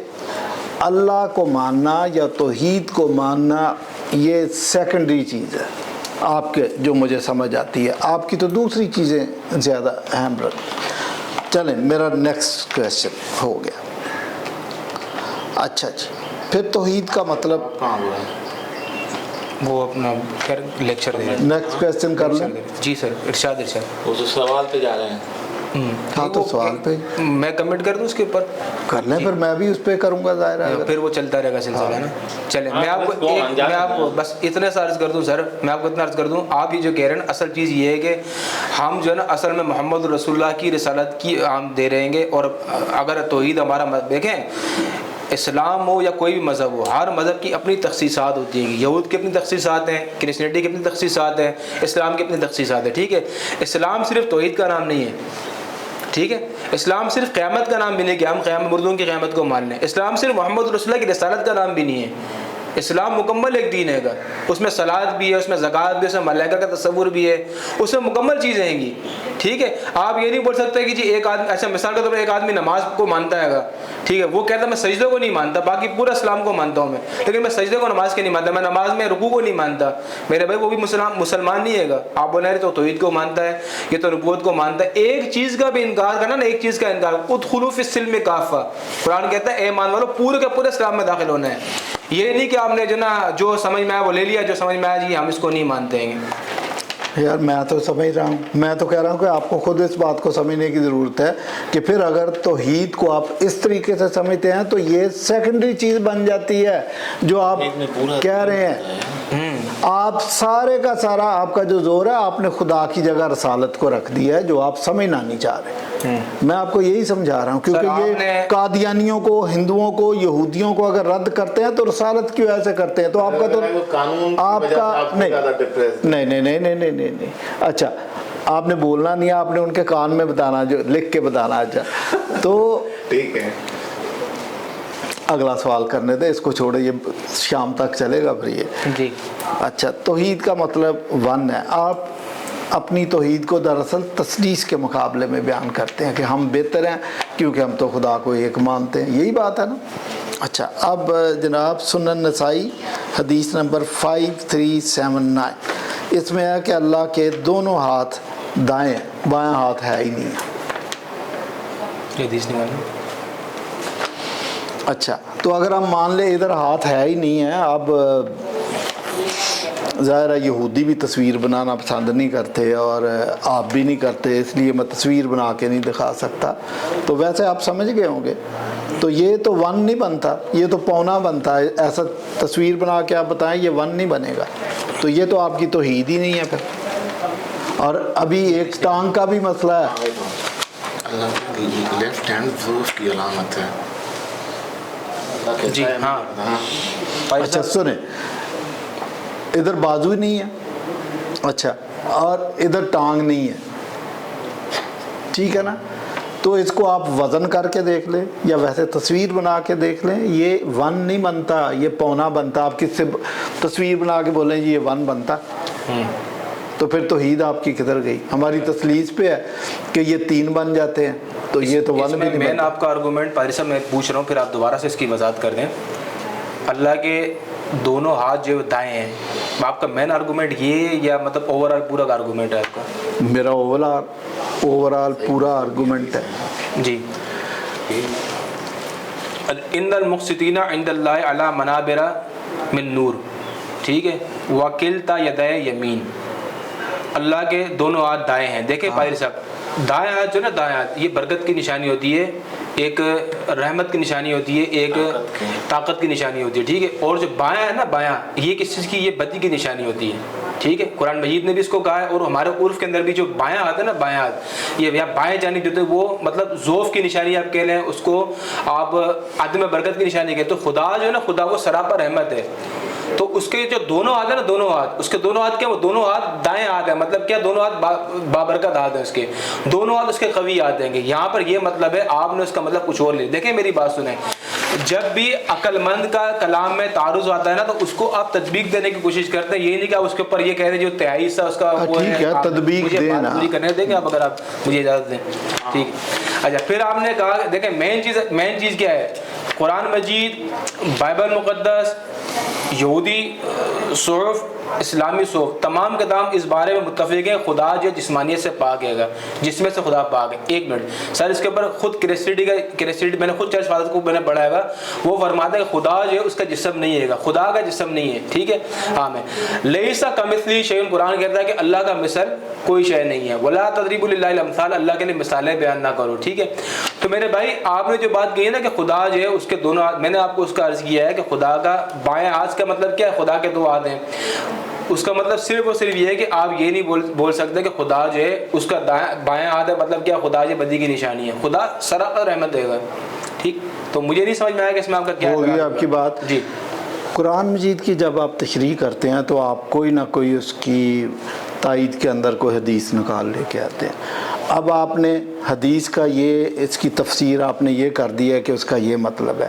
A: اللہ کو ماننا یا توحید کو ماننا یہ سیکنڈری چیز ہے آپ کے، جو مجھے سمجھ آتی ہے. آپ کی تو دوسری چیزیں زیادہ اہم رکھیں. چلیں میرا نیکسٹ کویسچن ہو گیا. اچھا جی، پھر توحید کا مطلب
B: وہ اپنا لیکچر دے رہے ہیں.
A: نیکسٹ کویسچن کر لیں.
B: جی سر، ارشاد.
C: وہ تو سوال پہ جا رہے ہیں.
A: ہاں تو سوال پہ
B: میں کمنٹ کر دوں اس کے اوپر.
A: کر لیں، پھر میں بھی اس پہ کروں گا ظاہر ہے.
B: پھر وہ چلتا رہے گا سلسلہ نا. چلیں میں آپ کو بس اتنے سا عرض کر دوں سر. میں آپ کو اتنا عرض کر دوں، آپ یہ جو کہہ رہے ہیں اصل چیز یہ ہے کہ ہم جو ہے نا اصل میں محمد رسول اللہ کی رسالت کی ہم دے رہیں گے. اور اگر توحید ہمارا دیکھیں، اسلام ہو یا کوئی بھی مذہب ہو، ہر مذہب کی اپنی تخصیصات ہوتی ہیں. یہود کی اپنی تخصیصات ہیں، کرسچینٹی کی اپنی تخصیصات ہیں، اسلام کی اپنی تخصیصات ہیں. ٹھیک ہے، اسلام صرف توحید کا نام نہیں ہے. ٹھیک ہے، اسلام صرف قیامت کا نام بھی نہیں کہ ہم مردوں کی قیامت کو مان لیں. اسلام صرف محمد رسول اللہ کی رسالت کا نام بھی نہیں ہے. اسلام مکمل ایک دین ہے گا. اس میں صلاۃ بھی ہے، اس میں زکوٰۃ بھی ہے، اس میں ملائکہ کا تصور بھی ہے، اس میں مکمل چیزیں ہیں گی. ٹھیک ہے، آپ یہ نہیں بول سکتے کہ جی ایک آدمی ایسا مثال کے طور پر ایک آدمی نماز کو مانتا ہے گا. ٹھیک ہے، وہ کہتا ہے میں سجدے کو نہیں مانتا، باقی پورا اسلام کو مانتا ہوں میں، لیکن میں سجدے کو نماز کے نہیں مانتا، میں نماز میں رکوع کو نہیں مانتا. میرے بھائی وہ بھی مسلمان نہیں ہے گا. آپ بول رہے تو توحید کو مانتا ہے، یہ تو نبوت کو مانتا ہے. ایک چیز کا بھی انکار کرنا نا، ایک چیز کا انکار. ادخلوا فی السلم کافہ، قرآن کہتا ہے اے ایمان والو پورے کے پورے اسلام میں داخل ہونا ہے. یہ نہیں کہ آپ نے جو نا جو سمجھ میں آیا وہ لے لیا، جو سمجھ میں آیا جی ہم اس کو نہیں مانتے ہیں.
A: یار میں تو سمجھ رہا ہوں، میں تو کہہ رہا ہوں کہ آپ کو خود اس بات کو سمجھنے کی ضرورت ہے کہ پھر اگر توحید کو آپ اس طریقے سے سمجھتے ہیں تو یہ سیکنڈری چیز بن جاتی ہے جو آپ کہہ رہے ہیں. آپ سارے کا سارا آپ کا جو زور ہے آپ نے خدا کی جگہ رسالت کو رکھ دیا ہے، جو آپ سمجھنا نہیں چاہ رہے. میں آپ کو یہی سمجھا رہا ہوں کیونکہ یہ قادیانیوں کو، ہندوؤں کو، یہودیوں کو اگر رد کرتے ہیں تو رسالت کی وجہ سے کرتے ہیں. تو آپ کا تو آپ کا نہیں. اچھا آپ نے بولنا نہیں، آپ نے ان کے کان میں بتانا، جو لکھ کے بتانا. اچھا تو
C: ٹھیک ہے،
A: اگلا سوال کرنے دے، اس کو چھوڑے، یہ شام تک چلے گا پھر یہ.
B: جی
A: اچھا، توحید کا مطلب 1 ہے. آپ اپنی توحید کو دراصل تثلیث کے مقابلے میں بیان کرتے ہیں کہ ہم بہتر ہیں کیونکہ ہم تو خدا کو ایک مانتے ہیں. یہی بات ہے نا. اچھا اب جناب سنن نسائی حدیث نمبر 5379، اس میں ہے کہ اللہ کے دونوں ہاتھ دائیں، بایاں ہاتھ ہے ہی نہیں ہے.
B: حدیث نکالیں.
A: اچھا تو اگر ہم مان لیں ادھر ہاتھ ہے ہی نہیں ہے، اب ظاہر ہے یہودی بھی تصویر بنانا پسند نہیں کرتے اور آپ بھی نہیں کرتے، اس لیے میں تصویر بنا کے نہیں دکھا سکتا. تو ویسے آپ سمجھ گئے ہوں گے. تو یہ تو 1 نہیں بنتا، یہ تو پونا بنتا ہے. ایسا تصویر بنا کے آپ بتائیں، یہ 1 نہیں بنے گا. تو یہ تو آپ کی توحید ہی نہیں ہے پھر. اور ابھی ایک ٹانگ کا بھی مسئلہ ہے.
C: لیفٹ ہینڈ ظروف کی علامت ہے.
B: جی ہاں.
A: اچھا سنیں، ادھر بازو ہی نہیں ہے. اچھا اور ادھر ٹانگ نہیں ہے، ٹھیک ہے نا؟ تو اس کو آپ وزن کر کے دیکھ لیں یا ویسے تصویر بنا کے دیکھ لیں، یہ 1 نہیں بنتا، یہ پونا بنتا۔ آپ کس سے تصویر بنا کے بولیں جی یہ 1 بنتا، تو پھر توحید آپ کی کدھر گئی؟ ہماری تسلیث پہ ہے کہ یہ 3 بن جاتے ہیں، تو یہ تو 1 بھی نہیں
B: میں
A: بنتا۔
B: آپ کا آرگومنٹ پادری صاحب میں پوچھ رہا ہوں، پھر آپ دوبارہ سے اس کی وضاحت کر دیں۔ اللہ کے دونوں ہاتھ جو دائیں ہیں، آپ کا مین آرگومنٹ یہ یا مطلب اوور آل پورا آرگومنٹ ہے آپ کا؟
A: میرا اوور آل پورا آرگومنٹ ہے
B: جی۔ ان المقسطین عند اللہ علی منابر من نور، ٹھیک ہے، وکلتا یدی یمین، اللہ کے دونوں ہاتھ دائیں ہیں۔ دیکھیں پادری صاحب، دائیں ہاتھ جو نا، دائیں ہاتھ یہ برکت کی نشانی ہوتی ہے، ایک رحمت کی نشانی ہوتی ہے، ایک طاقت کی نشانی ہوتی ہے، ٹھیک ہے۔ اور جو بایاں ہے نا، بایاں یہ کس چیز کی؟ یہ بدی کی نشانی ہوتی ہے، ٹھیک ہے۔ قرآن مجید نے بھی اس کو کہا ہے، اور ہمارے عرف کے اندر بھی جو بایاں ہاتھ ہے نا، بایاں ہاتھ، یہ یا بائیں جانب جو وہ مطلب ضعف کی نشانی آپ کہہ لیں، اس کو آپ عدم برکت کی نشانی کہتے ہیں۔ خدا جو ہے نا، خدا وہ سراپا رحمت ہے، تو اس کے جو دونوں ہاتھ ہیں نا، دونوں ہاتھ، اس کے دونوں ہاتھ کیا؟ وہ دونوں ہاتھ دائیں ہاتھ ہیں، مطلب کیا؟ دونوں ہاتھ بابرکت ہاتھ ہیں، اس کے دونوں ہاتھ اس کے قوی ہاتھ ہیں گے۔ یہاں پر یہ مطلب ہے، آپ نے اس کا مطلب کچھ اور لے۔ دیکھیں میری بات سنیں، جب بھی عقل مند کا کلام میں تعارض آتا ہے نا، تو اس کو آپ تطبیق دینے کی کوشش کرتے ہیں، یہ نہیں کہ آپ اس کے اوپر یہ کہہ دیں جو 23 سا اس کا وہ ہے،
A: تطبیق دینا
B: پوری کرنے دیں گے آپ، اگر آپ مجھے اجازت دیں، ٹھیک ہے۔ اچھا، پھر آپ نے کہا، دیکھیں مین چیز کیا ہے؟ قرآن مجید، بائبل مقدس، یہودی صحف، اسلامی صحف، تمام کے تمام اس بارے میں متفق ہیں خدا جو جسمانیت سے پاک ہے، جس میں سے خدا پاک ہے۔ ایک منٹ سر، اس کے اوپر خود کریسٹیڈی میں نے خود چرچ فادر کو میں نے پڑھا ہے، وہ فرماتا ہے کہ خدا جو ہے اس کا جسم نہیں ہے، خدا کا جسم نہیں ہے، ٹھیک ہے۔ ہاں، میں لیسا کمثلی شیء، قرآن کہتا ہے کہ اللہ کا مثل کوئی شے نہیں ہے، ولا تضریبوا للہ الامثال، اللہ کے لیے مثالیں بیان نہ کرو، ٹھیک ہے۔ تو میرے بھائی، آپ نے جو بات کی ہے نا کہ خدا جو ہے اس کے دونوں ہاتھ، میں نے آپ کو اس کا عرض کیا ہے کہ خدا کا بائیں ہاتھ کا مطلب کیا ہے؟ خدا کے 2 ہاتھ ہیں۔ اس کا مطلب صرف اور صرف یہ ہے کہ آپ یہ نہیں بول سکتے کہ خدا جو ہے اس کا بائیں ہاتھ ہے، مطلب کیا؟ خدا جو بدی کی نشانی ہے، خدا سراپا رحمت دے گا، ٹھیک۔ تو مجھے نہیں سمجھ میں آیا کہ اس میں آپ کا کیا
A: ہوگی آپ کی بات۔
B: جی،
A: قرآن مجید کی جب آپ تشریح کرتے ہیں تو آپ کوئی نہ کوئی اس کی تائید کے اندر کوئی حدیث نکال لے کے آتے ہیں۔ اب آپ نے حدیث کا اس کی تفسیر آپ نے یہ کر دی ہے کہ اس کا یہ مطلب ہے،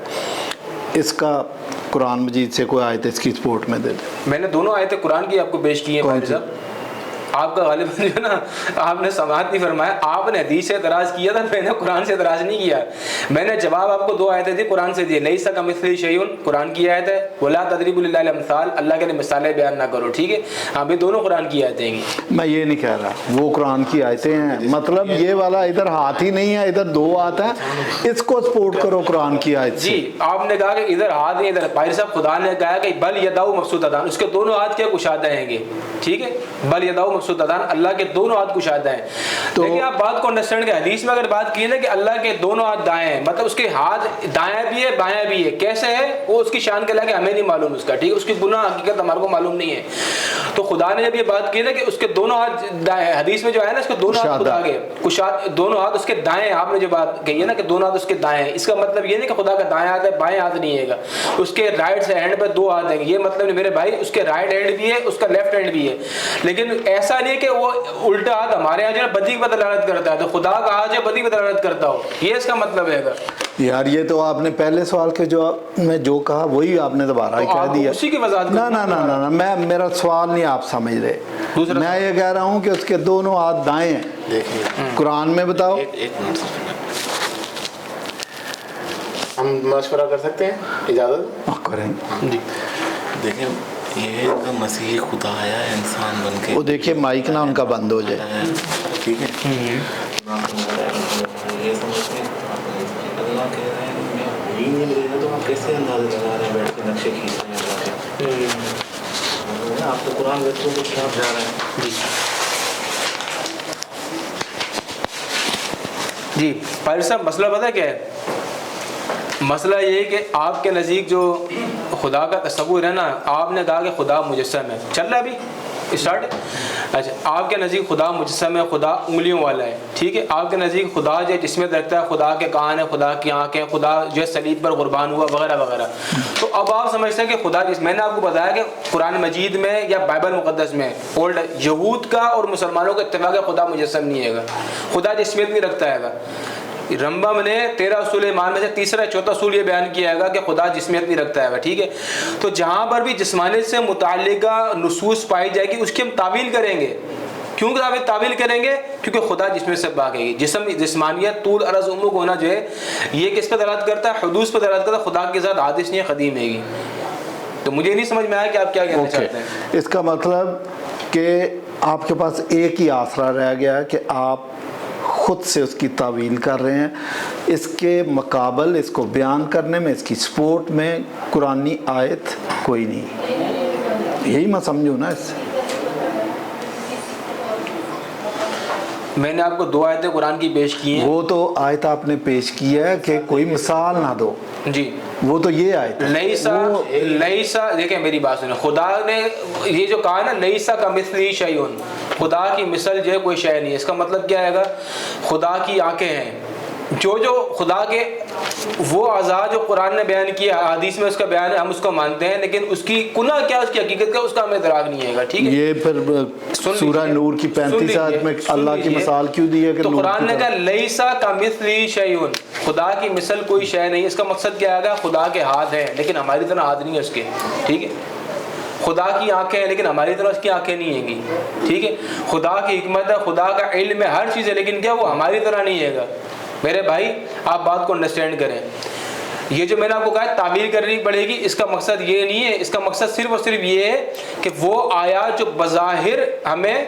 A: اس کا قرآن مجید سے کوئی آیت اس کی سپورٹ میں دے دیں۔
B: میں نے دونوں آیتیں قرآن کی آپ کو پیش کی ہیں پادری صاحب۔ آپ کا غالباً جو ہے نا، آپ نے سماعت نہیں فرمایا، آپ نے حدیث سے اعتراض کیا تھا، میں نے قرآن سے اعتراض نہیں کیا۔ میں نے جواب آپ کو 2 آیتیں دی قرآن سے دی، لیسا کمثلی شیء قرآن کی آیت ہے، ولا تضریبوا للہ الامثال، اللہ کے لیے مثالیں بیان نہ کرو، ٹھیک ہے۔ ہاں بھی دونوں قرآن کی آیتیں ہیں۔
A: میں یہ نہیں کہہ رہا وہ قرآن کی آیتیں ہیں، مطلب یہ والا ادھر ہاتھ ہی نہیں ہے، ادھر 2 ہاتھ ہیں، اس کو سپورٹ کرو قرآن کی آیت سے۔
B: جی، آپ نے کہا کہ ادھر ہاتھ نہیں، ادھر پادری صاحب خدا نے کہا کہ بل یداؤ مبسوطتان، اس کے دونوں ہاتھ کیا؟ کشادہ ہیں گے، ٹھیک ہے۔ بل یداؤ مبسوطتان، اللہ کے دونوں ہاتھ کشادہ ہیں۔ لیکن آپ بات کو انڈرسٹینڈ کہ حدیث میں اگر بات کی نا کہ اللہ کے دونوں ہاتھ دائیں ہیں، مطلب اس کے ہاتھ دائیں بھی ہے بائیں بھی ہے، کیسے ہے وہ اس کی شان کے لگے ہمیں نہیں معلوم اس کا، ٹھیک ہے، اس کی گناہ حقیقت ہمارے کو معلوم نہیں ہے۔ تو خدا نے جب یہ بات کی نا کہ اس کے دونوں ہاتھ دائیں، حدیث میں جو ہے نا اس کے دونوں ہاتھ خدا کے دونوں ہاتھ اس کے دائیں، آپ نے جو بات کہی ہے نا کہ دونوں ہاتھ اس کے دائیں ہیں، اس کا مطلب یہ نہیں کہ خدا کا دائیں ہاتھ ہے بائیں ہاتھ نہیں ہے گا، اس کے رائٹ ہینڈ پہ 2 ہاتھ ہیں، یہ مطلب نہیں میرے بھائی، اس کے رائٹ ہینڈ بھی ہے، اس کا لیفٹ ہینڈ بھی ہے، لیکن ایسا نہیں کہ وہ الٹا ہاتھ ہمارے یہاں جو ہے بدی پر دلالت کرتا ہے، تو خدا کا ہاتھ جو بدی پر دلالت کرتا ہو، یہ اس کا مطلب ہے گا۔
A: یار یہ تو آپ نے پہلے سوال کے جواب میں جو کہا وہی آپ نے دوبارہ ہی کہہ دیا،
B: اسی کی وضاحت۔
A: نہ میرا سوال نہیں آپ سمجھ رہے، میں یہ کہہ رہا ہوں کہ اس کے دونوں ہاتھ دائیں ہیں،
C: دیکھیے
A: قرآن میں بتاؤ۔
C: ایک منٹ ہم مشورہ کر سکتے ہیں، اجازت
A: کریں
B: جی۔
C: دیکھیں یہ مسیح خدا آیا ہے انسان بن کے،
A: وہ دیکھیے مائک نہ ان کا بند ہو جائے،
C: ٹھیک ہے۔ یہ سمجھتے ہیں اللہ کہہ رہے ہیں میں وہی نہیں ملے گا، تو آپ کیسے اندازہ لگا رہے ہیں بیٹھ کے نقشے کھینچ رہے ہیں اللہ کے؟ آپ تو قرآن بچوں کو خلاف جا رہے ہیں۔
B: جی پادری صاحب، مسئلہ پتہ کیا ہے؟ مسئلہ یہ ہے کہ آپ کے نزدیک جو خدا کا تصور ہے نا، آپ نے کہا کہ خدا مجسم ہے، چل رہا ہے ابھی اسٹارٹ. اچھا, آپ کے نزدیک خدا مجسم ہے, خدا انگلیوں والا ہے, ٹھیک ہے. آپ کے نزدیک خدا جو جسمیت رکھتا ہے, خدا کے کان ہے, خدا کی آنکھیں, خدا جو ہے صلیب پر قربان ہوا وغیرہ وغیرہ. تو اب آپ سمجھتے ہیں کہ خدا میں نے آپ کو بتایا کہ قرآن مجید میں یا بائبل مقدس میں اولڈ یہود کا اور مسلمانوں کا اتفاق ہے خدا مجسم نہیں ہے گا, خدا جسمیت نہیں رکھتا ہے گا. رمبم نے 13 اصول ایمان میں سے تیسرا چوتھا اصول یہ بیان کیا ہے کہ خدا جسمیت نہیں رکھتا ہے, ٹھیک ہے. تو جہاں پر بھی جسمانیت سے متعلقہ نصوص پائی جائے گی اس کی ہم تعویل کریں گے. کیوں تعویل کریں گے؟ کیونکہ خدا جسم سے پاک ہے. جسمانیت طول عرض عمق ہونا جو ہے یہ کس پہ دلالت کرتا ہے؟ حدوث پہ دلالت کرتا ہے. خدا کے ذات حادث نہیں ہے, قدیم ہے گی. تو مجھے نہیں سمجھ میں آیا کہ آپ کیا کہنا چاہتے ہیں.
A: اس کا مطلب کہ آپ کے پاس ایک ہی آسرا رہ گیا ہے کہ آپ خود سے اس کی تعویل کر رہے ہیں. اس کے مقابل اس کو بیان کرنے میں, اس کی سپورٹ میں قرآنی آیت کوئی نہیں. یہی میں سمجھوں نا. اس سے
B: میں نے آپ کو 2 آیتیں قرآن کی پیش کی ہیں.
A: وہ تو آیت آپ نے پیش کی ہے کہ کوئی مثال نہ دو
B: جی,
A: وہ تو یہ آیت
B: لیسا دیکھیں میری بات سنیں. خدا نے یہ جو کہا نا لیسا کمثلہ شیء, خدا کی مثل جو ہے کوئی شے نہیں ہے. اس کا مطلب کیا ہے گا؟ خدا کی آنکھیں ہیں, جو خدا کے وہ اعضاء جو قرآن نے بیان کیا, حدیث میں اس کا بیان ہے, ہم اس کو مانتے ہیں, لیکن اس کی کنہ کیا, اس کی حقیقت کا, اس کا ہمیں ادراک نہیں ہے گا, ٹھیک ہے.
A: یہ پھر سورہ نور کی 35 آیت میں اللہ کی مثال کیوں دی ہے؟ کہ
B: تو قرآن نے کہا لیسا کمثلہ شیء, خدا کی مثل کوئی شے نہیں. اس کا مقصد کیا ہے گا؟ خدا کے ہاتھ ہیں لیکن ہماری طرح ہاتھ نہیں ہے اس کے, ٹھیک ہے. خدا کی آنکھیں ہیں لیکن ہماری طرح اس کی آنکھیں نہیں ہیں گی, ٹھیک ہے. خدا کی حکمت ہے, خدا کا علم ہے, ہر چیز ہے, لیکن کیا وہ ہماری طرح نہیں ہے گا. میرے بھائی آپ بات کو انڈرسٹینڈ کریں. یہ جو میں نے آپ کو کہا تعبیر کرنی پڑے گی, اس کا مقصد یہ نہیں ہے. اس کا مقصد صرف اور صرف یہ ہے کہ وہ آیات جو بظاہر ہمیں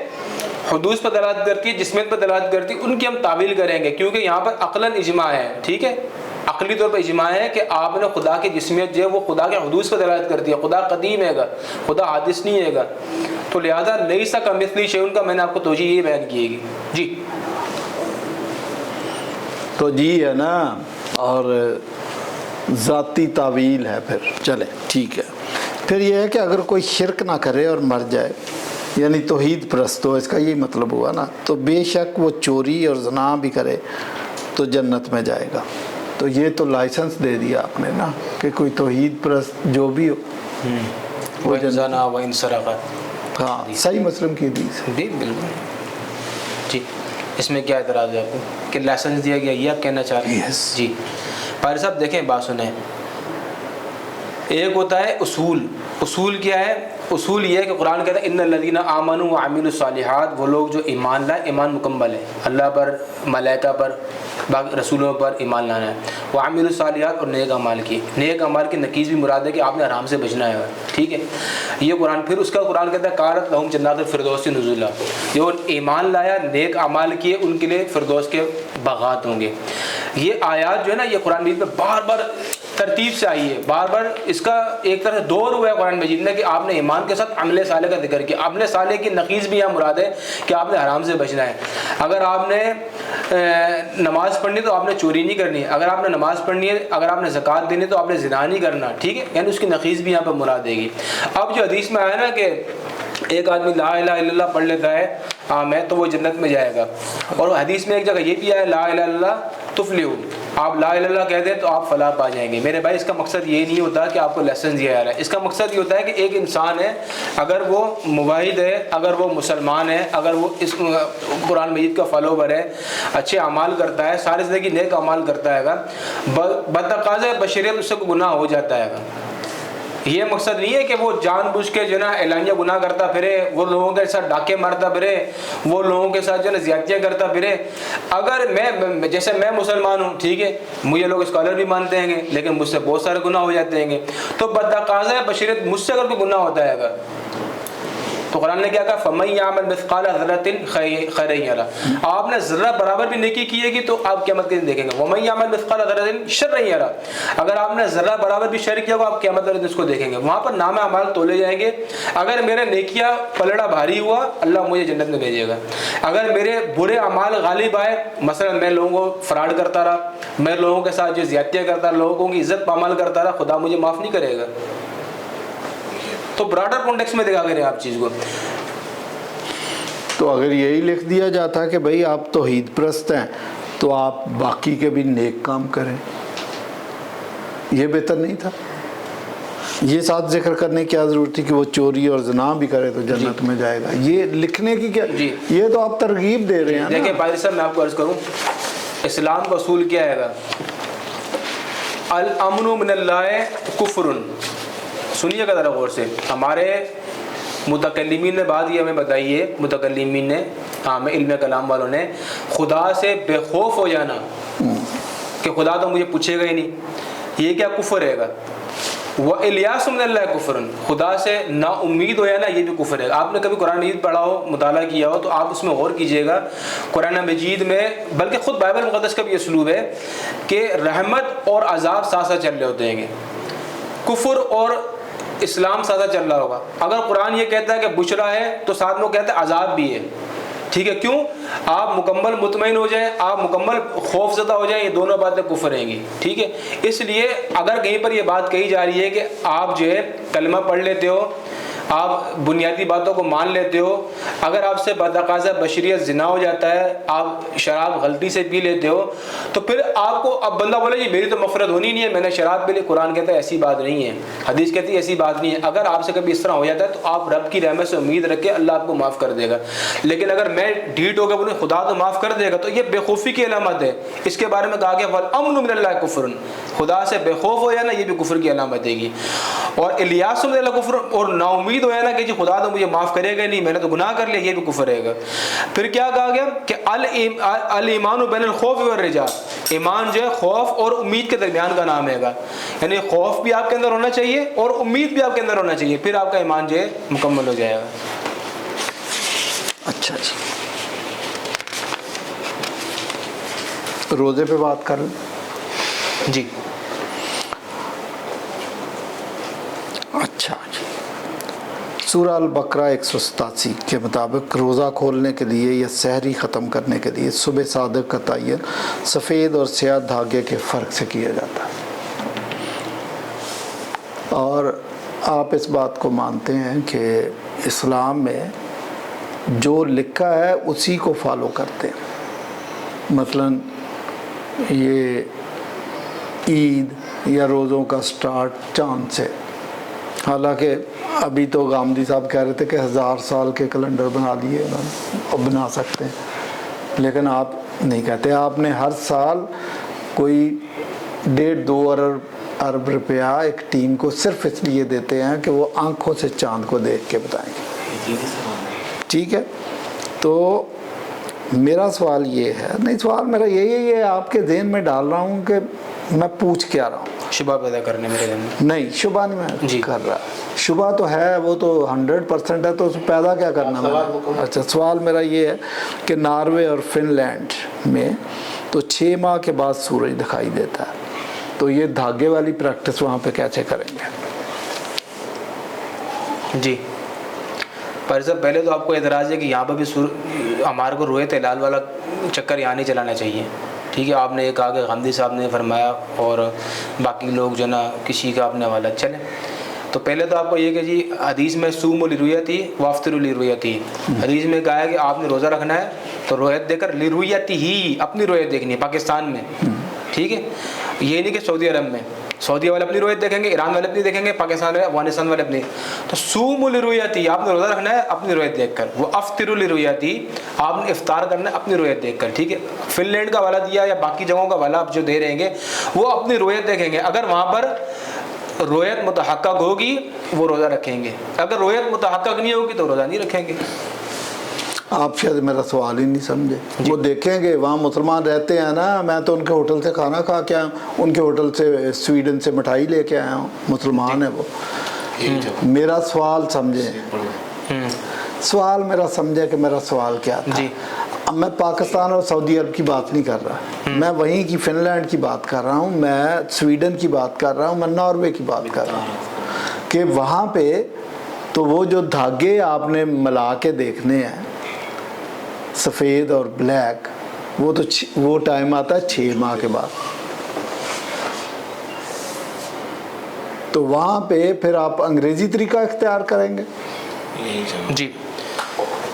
B: حدوث پر دلالت کرتی ہے, جسمیت پر دلالت کرتی ہے, ان کی ہم تعویل کریں گے, کیونکہ یہاں پر عقلاً اجماع ہے, ٹھیک ہے. عقلی طور پر اجماع ہے کہ آپ نے خدا کی جسمیت جو ہے وہ خدا کے حدوث پر دلالت کرتی ہے. خدا قدیم ہے گا, خدا حادث نہیں ہے گا. تو لہذا لیسا کمثلہ شیء کا میں نے آپ کو توجیہ یہ بیان کی گی. جی
A: تو جی ہے نا, اور ذاتی تعویل ہے. پھر چلے ٹھیک ہے. پھر یہ ہے کہ اگر کوئی شرک نہ کرے اور مر جائے, یعنی توحید پرست ہو, اس کا یہی مطلب ہوا نا, تو بے شک وہ چوری اور زنا بھی کرے تو جنت میں جائے گا. تو یہ تو لائسنس دے دیا آپ نے نا کہ کوئی توحید پرست جو بھی ہو وہ
B: زنا و ان سرق.
A: ہاں صحیح مسلم کی حدیث ہے.
B: جی بالکل. جی اس میں کیا اعتراض ہے آپ کو کہ لائسنس دیا گیا, یہ آپ کہنا چاہ رہے ہیں؟ جی پیر صاحب دیکھیں بات سنیں. ایک ہوتا ہے اصول. اصول کیا ہے؟ اصول یہ ہے کہ قرآن کہتا ہے ان الذین آمنوا وعملوا الصالحات, وہ لوگ جو ایمان لائے, ایمان مکمل ہے, اللہ پر, ملائکہ پر, باقی رسولوں پر ایمان لانا ہے. وعملوا الصالحات, اور نیک اعمال کی. نیک اعمال کی نقیض بھی مراد ہے کہ آپ نے حرام سے بچنا ہے, ٹھیک ہے. یہ قرآن. پھر اس کا قرآن کہتا ہے کانت لہم جنات الفردوس نزلا, جو ایمان لایا, نیک اعمال کیے, ان کے لیے فردوس کے باغات ہوں گے. یہ آیات جو ہے نا یہ قرآن مجید میں بار بار ترتیب سے آئی ہے, بار بار اس کا ایک طرح سے دور ہوا ہے قرآن مجید میں کہ آپ نے ایمان کے ساتھ عمل صالح کا ذکر کیا. عمل صالح کی نقیض بھی یہاں مراد ہے کہ آپ نے حرام سے بچنا ہے. اگر آپ نے نماز پڑھنی تو آپ نے چوری نہیں کرنی, اگر آپ نے نماز پڑھنی ہے, اگر آپ نے زکوٰۃ دینی تو آپ نے زنا نہیں کرنا, ٹھیک ہے. یعنی اس کی نقیض بھی یہاں پہ مراد دے گی. اب جو حدیث میں آیا نا کہ ایک آدمی لا الہ الا اللہ پڑھ لیتا ہے میں تو وہ جنت میں جائے گا, اور حدیث میں ایک جگہ یہ بھی آیا لا الہ الا اللہ تفلحوا, آپ لا الہ الا اللہ کہہ دیں تو آپ فلاح پا جائیں گے. میرے بھائی اس کا مقصد یہ نہیں ہوتا کہ آپ کو لائسنس دیا جا رہا ہے. اس کا مقصد یہ ہوتا ہے کہ ایک انسان ہے, اگر وہ موحد ہے, اگر وہ مسلمان ہے, اگر وہ اس قرآن مجید کا فالوور ہے, اچھے اعمال کرتا ہے, ساری زندگی نیک اعمال کرتا ہے گا, بتقاضۂ بشریت اس سے کوئی گناہ ہو جاتا ہے گا. یہ مقصد نہیں ہے کہ وہ جان بوجھ کے جو ہے نا اعلانیہ گناہ کرتا پھرے, وہ لوگوں کے ساتھ ڈاکے مارتا پھرے, وہ لوگوں کے ساتھ جو ہے نا زیادتیاں کرتا پھرے. اگر میں جیسے میں مسلمان ہوں, ٹھیک ہے, مجھے لوگ اسکالر بھی مانتے ہیں گے, لیکن مجھ سے بہت سارے گناہ ہو جاتے ہیں گے, تو بتقاضۂ بشریت مجھ سے اگر کوئی گناہ ہوتا ہے گا تو قرآن نے کیا کہا فَمَن يَعْمَلْ مِثْقَالَ ذَرَّةٍ خَيْرًا يَرَهُ, آپ نے ذرہ برابر بھی نیکی کی ہے گی تو آپ قیامت کے دن دیکھیں گے. وَمَن يَعْمَلْ مِثْقَالَ ذَرَّةٍ شَرًّا يَرَهُ, اگر آپ نے ذرہ برابر بھی شر کیا ہو آپ قیامت کے دن اس کو دیکھیں گے. وہاں پر نام اعمال تولے جائیں گے. اگر میرے نیکیاں پلڑا بھاری ہوا اللہ مجھے جنت میں بھیجے گا. اگر میرے برے اعمال غالب آئے, مثلا میں لوگوں کو فراڈ کرتا رہا, میں لوگوں کے ساتھ جو زیادتیاں کرتا رہا, لوگوں کی عزت پامال کرتا رہا, خدا مجھے معاف نہیں کرے گا. تو براڈر کانٹیکس میں دیکھا کریں آپ چیز کو.
A: تو اگر یہی لکھ دیا جاتا کہ بھئی آپ توحید پرست ہیں تو آپ باقی کے بھی نیک کام کریں، یہ بہتر نہیں تھا؟ یہ ساتھ ذکر کرنے کی کیا ضرورت تھی کہ وہ چوری اور زنا بھی کرے تو جنت میں جائے گا؟ یہ لکھنے کی کیا، یہ تو آپ ترغیب دے رہے ہیں۔
B: دیکھیں پادری صاحب میں آپ کو عرض کروں، اسلام کا اصول کیا ہے گا؟ الامن من اللہ کفر، سنیے گا ذرا غور سے، ہمارے متکلمین نے بات یہ ہمیں بتائی ہے، متکلمین نے، عام علم کلام والوں نے، خدا سے بے خوف ہو جانا کہ خدا تو مجھے پوچھے گا ہی نہیں، یہ کیا کفر ہے گا؟ وَإِلْيَاسُ مِنَ اللَّهِ كُفْرٌ، خدا سے نا امید ہو یا نا، یہ بھی کفر ہے۔ آپ نے کبھی قرآن مجید پڑھا ہو، مطالعہ کیا ہو، تو آپ اس میں غور کیجئے گا، قرآن مجید میں، بلکہ خود بائبل مقدس کا بھی یہ اسلوب ہے کہ رحمت اور عذاب ساتھ ساتھ چل رہے ہوتے ہیں، کفر اور اسلام ساتھ ساتھ چل رہا ہوگا۔ اگر قرآن یہ کہتا ہے کہ بشرا ہے تو ساتھ میں وہ کہتا ہے عذاب بھی ہے، ٹھیک ہے؟ کیوں؟ آپ مکمل مطمئن ہو جائیں، آپ مکمل خوف زدہ ہو جائیں، یہ دونوں باتیں کفر رہیں گی، ٹھیک ہے؟ اس لیے اگر کہیں پر یہ بات کہی جا رہی ہے کہ آپ جو ہے کلمہ پڑھ لیتے ہو، آپ بنیادی باتوں کو مان لیتے ہو، اگر آپ سے بتقاضا بشریت زنا ہو جاتا ہے، آپ شراب غلطی سے پی لیتے ہو، تو پھر آپ کو اب بندہ بولے جی میری تو مغفرت ہونی نہیں ہے، میں نے شراب پی لی، قرآن کہتا ہے ایسی بات نہیں ہے، حدیث کہتی ہے ایسی بات نہیں ہے۔ اگر آپ سے کبھی اس طرح ہو جاتا ہے تو آپ رب کی رحمت سے امید رکھیں، اللہ آپ کو معاف کر دے گا۔ لیکن اگر میں ڈھیٹ ہو گیا بولے خدا تو معاف کر دے گا، تو یہ بے خوفی کی علامت ہے۔ اس کے بارے میں کہا گیا وَالْأَمْنُ مِنَ اللَّهِ كُفْرٌ، خدا سے بے خوف ہو جانا یہ بھی کفر کی علامت ہے گی۔ اور الیاس مِنَ اللَّهِ کفر، اور نا امید ہو جانا کہ جی خدا تو مجھے معاف کرے گا نہیں، میں نے تو گناہ کر لیا، یہ بھی کفر رہے گا۔ پھر کیا کہا گیا کہ الایمان بین الخوف والرجاء، ایمان جو ہے خوف اور امید کے درمیان کا نام ہے گا، یعنی خوف بھی آپ کے اندر ہونا چاہیے اور امید بھی آپ کے اندر ہونا چاہیے، پھر آپ کا ایمان جو ہے مکمل ہو جائے گا۔
A: اچھا جی، روزے پہ بات کر لیں۔
B: جی
A: اچھا جی، سورہ البقرہ 187 کے مطابق روزہ کھولنے کے لیے یا سحری ختم کرنے کے لیے صبح صادق کا تعین سفید اور سیاہ دھاگے کے فرق سے کیا جاتا ہے، اور آپ اس بات کو مانتے ہیں کہ اسلام میں جو لکھا ہے اسی کو فالو کرتے ہیں، مثلاً یہ عید یا روزوں کا سٹارٹ چاند سے، حالانکہ ابھی تو گامدی صاحب کہہ رہے تھے کہ 1000 سال کے کیلنڈر بنا لیے اور بنا سکتے ہیں، لیکن آپ نہیں کہتے، آپ نے ہر سال کوئی 1.5-2 ارب روپیہ ایک ٹیم کو صرف اس لیے دیتے ہیں کہ وہ آنکھوں سے چاند کو دیکھ کے بتائیں گے، ٹھیک ہے؟ تو میرا سوال یہ ہے، نہیں سوال میرا یہی ہے، آپ کے ذہن میں ڈال رہا ہوں کہ میں پوچھ کیا رہا ہوں،
B: شبہ پیدا کرنے میرے ذہن میں
A: نہیں شبہ نہیں میں کر رہا، شبہ تو ہے، وہ تو 100% ہے، تو اس پیدا کیا کرنا میں؟ اچھا، سوال میرا یہ ہے کہ ناروے اور فن لینڈ میں تو 6 ماہ کے بعد سورج دکھائی دیتا ہے، تو یہ دھاگے والی پریکٹس وہاں پہ کیسے کریں گے؟
B: جی پر صاحب پہلے تو آپ کو اعتراض ہے کہ یہاں پہ بھی ہمارے کو روئے ہلال والا چکر یہاں نہیں چلانا چاہیے، ٹھیک ہے؟ آپ نے یہ کہا کہ غامدی صاحب نے فرمایا اور باقی لوگ جو نا کسی کا اپنے حوالہ چلیں، تو پہلے تو آپ کو یہ کہ جی حدیث میں صوموا لرؤیتہ وافطروا لرؤیتہ، حدیث میں کہا ہے کہ آپ نے روزہ رکھنا ہے تو رویت دے کر لرؤیتہ ہی، اپنی رویت دیکھنی ہے پاکستان میں، ٹھیک ہے؟ یہ نہیں کہ سعودی عرب میں، سعودی والے اپنی رویت دیکھیں گے، ایران والے اپنی دیکھیں گے، پاکستان والے افغانستان والے اپنی، تو صوموا لرؤیتہ، آپ نے روزہ رکھنا ہے اپنی رویت دیکھ کر، وہ افطروا لرؤیتہ، آپ نے افطار کرنا ہے اپنی رویت دیکھ کر، ٹھیک ہے؟ فن لینڈ کا حوالہ دیا یا باقی جگہوں کا حوالہ آپ جو دے رہیں گے وہ اپنی رویت دیکھیں گے، اگر وہاں پر رویت متحقق ہوگی وہ روزہ رکھیں گے، اگر رویت متحقق نہیں ہوگی تو روزہ نہیں رکھیں گے۔
A: آپ شاید میرا سوال ہی نہیں سمجھے، وہ دیکھیں گے وہاں مسلمان رہتے ہیں نا، میں تو ان کے ہوٹل سے کھانا کھا کے آیا ہوں، ان کے ہوٹل سے سویڈن سے مٹھائی لے کے آیا ہوں، مسلمان ہے وہ، میرا سوال سمجھیں، سوال میرا سمجھے کہ میرا سوال کیا تھا۔ اب میں پاکستان اور سعودی عرب کی بات نہیں کر رہا، میں وہیں کی فن لینڈ کی بات کر رہا ہوں، میں سویڈن کی بات کر رہا ہوں، میں ناروے کی بات کر رہا ہوں، کہ وہاں پہ تو وہ جو دھاگے آپ نے ملا کے دیکھنے ہیں سفید اور بلیک، وہ تو وہ ٹائم آتا ہے 6 ماہ کے بعد، تو وہاں پہ پھر آپ انگریزی طریقہ اختیار کریں گے؟
B: جی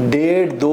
A: 1.5-2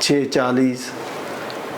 A: 6:40,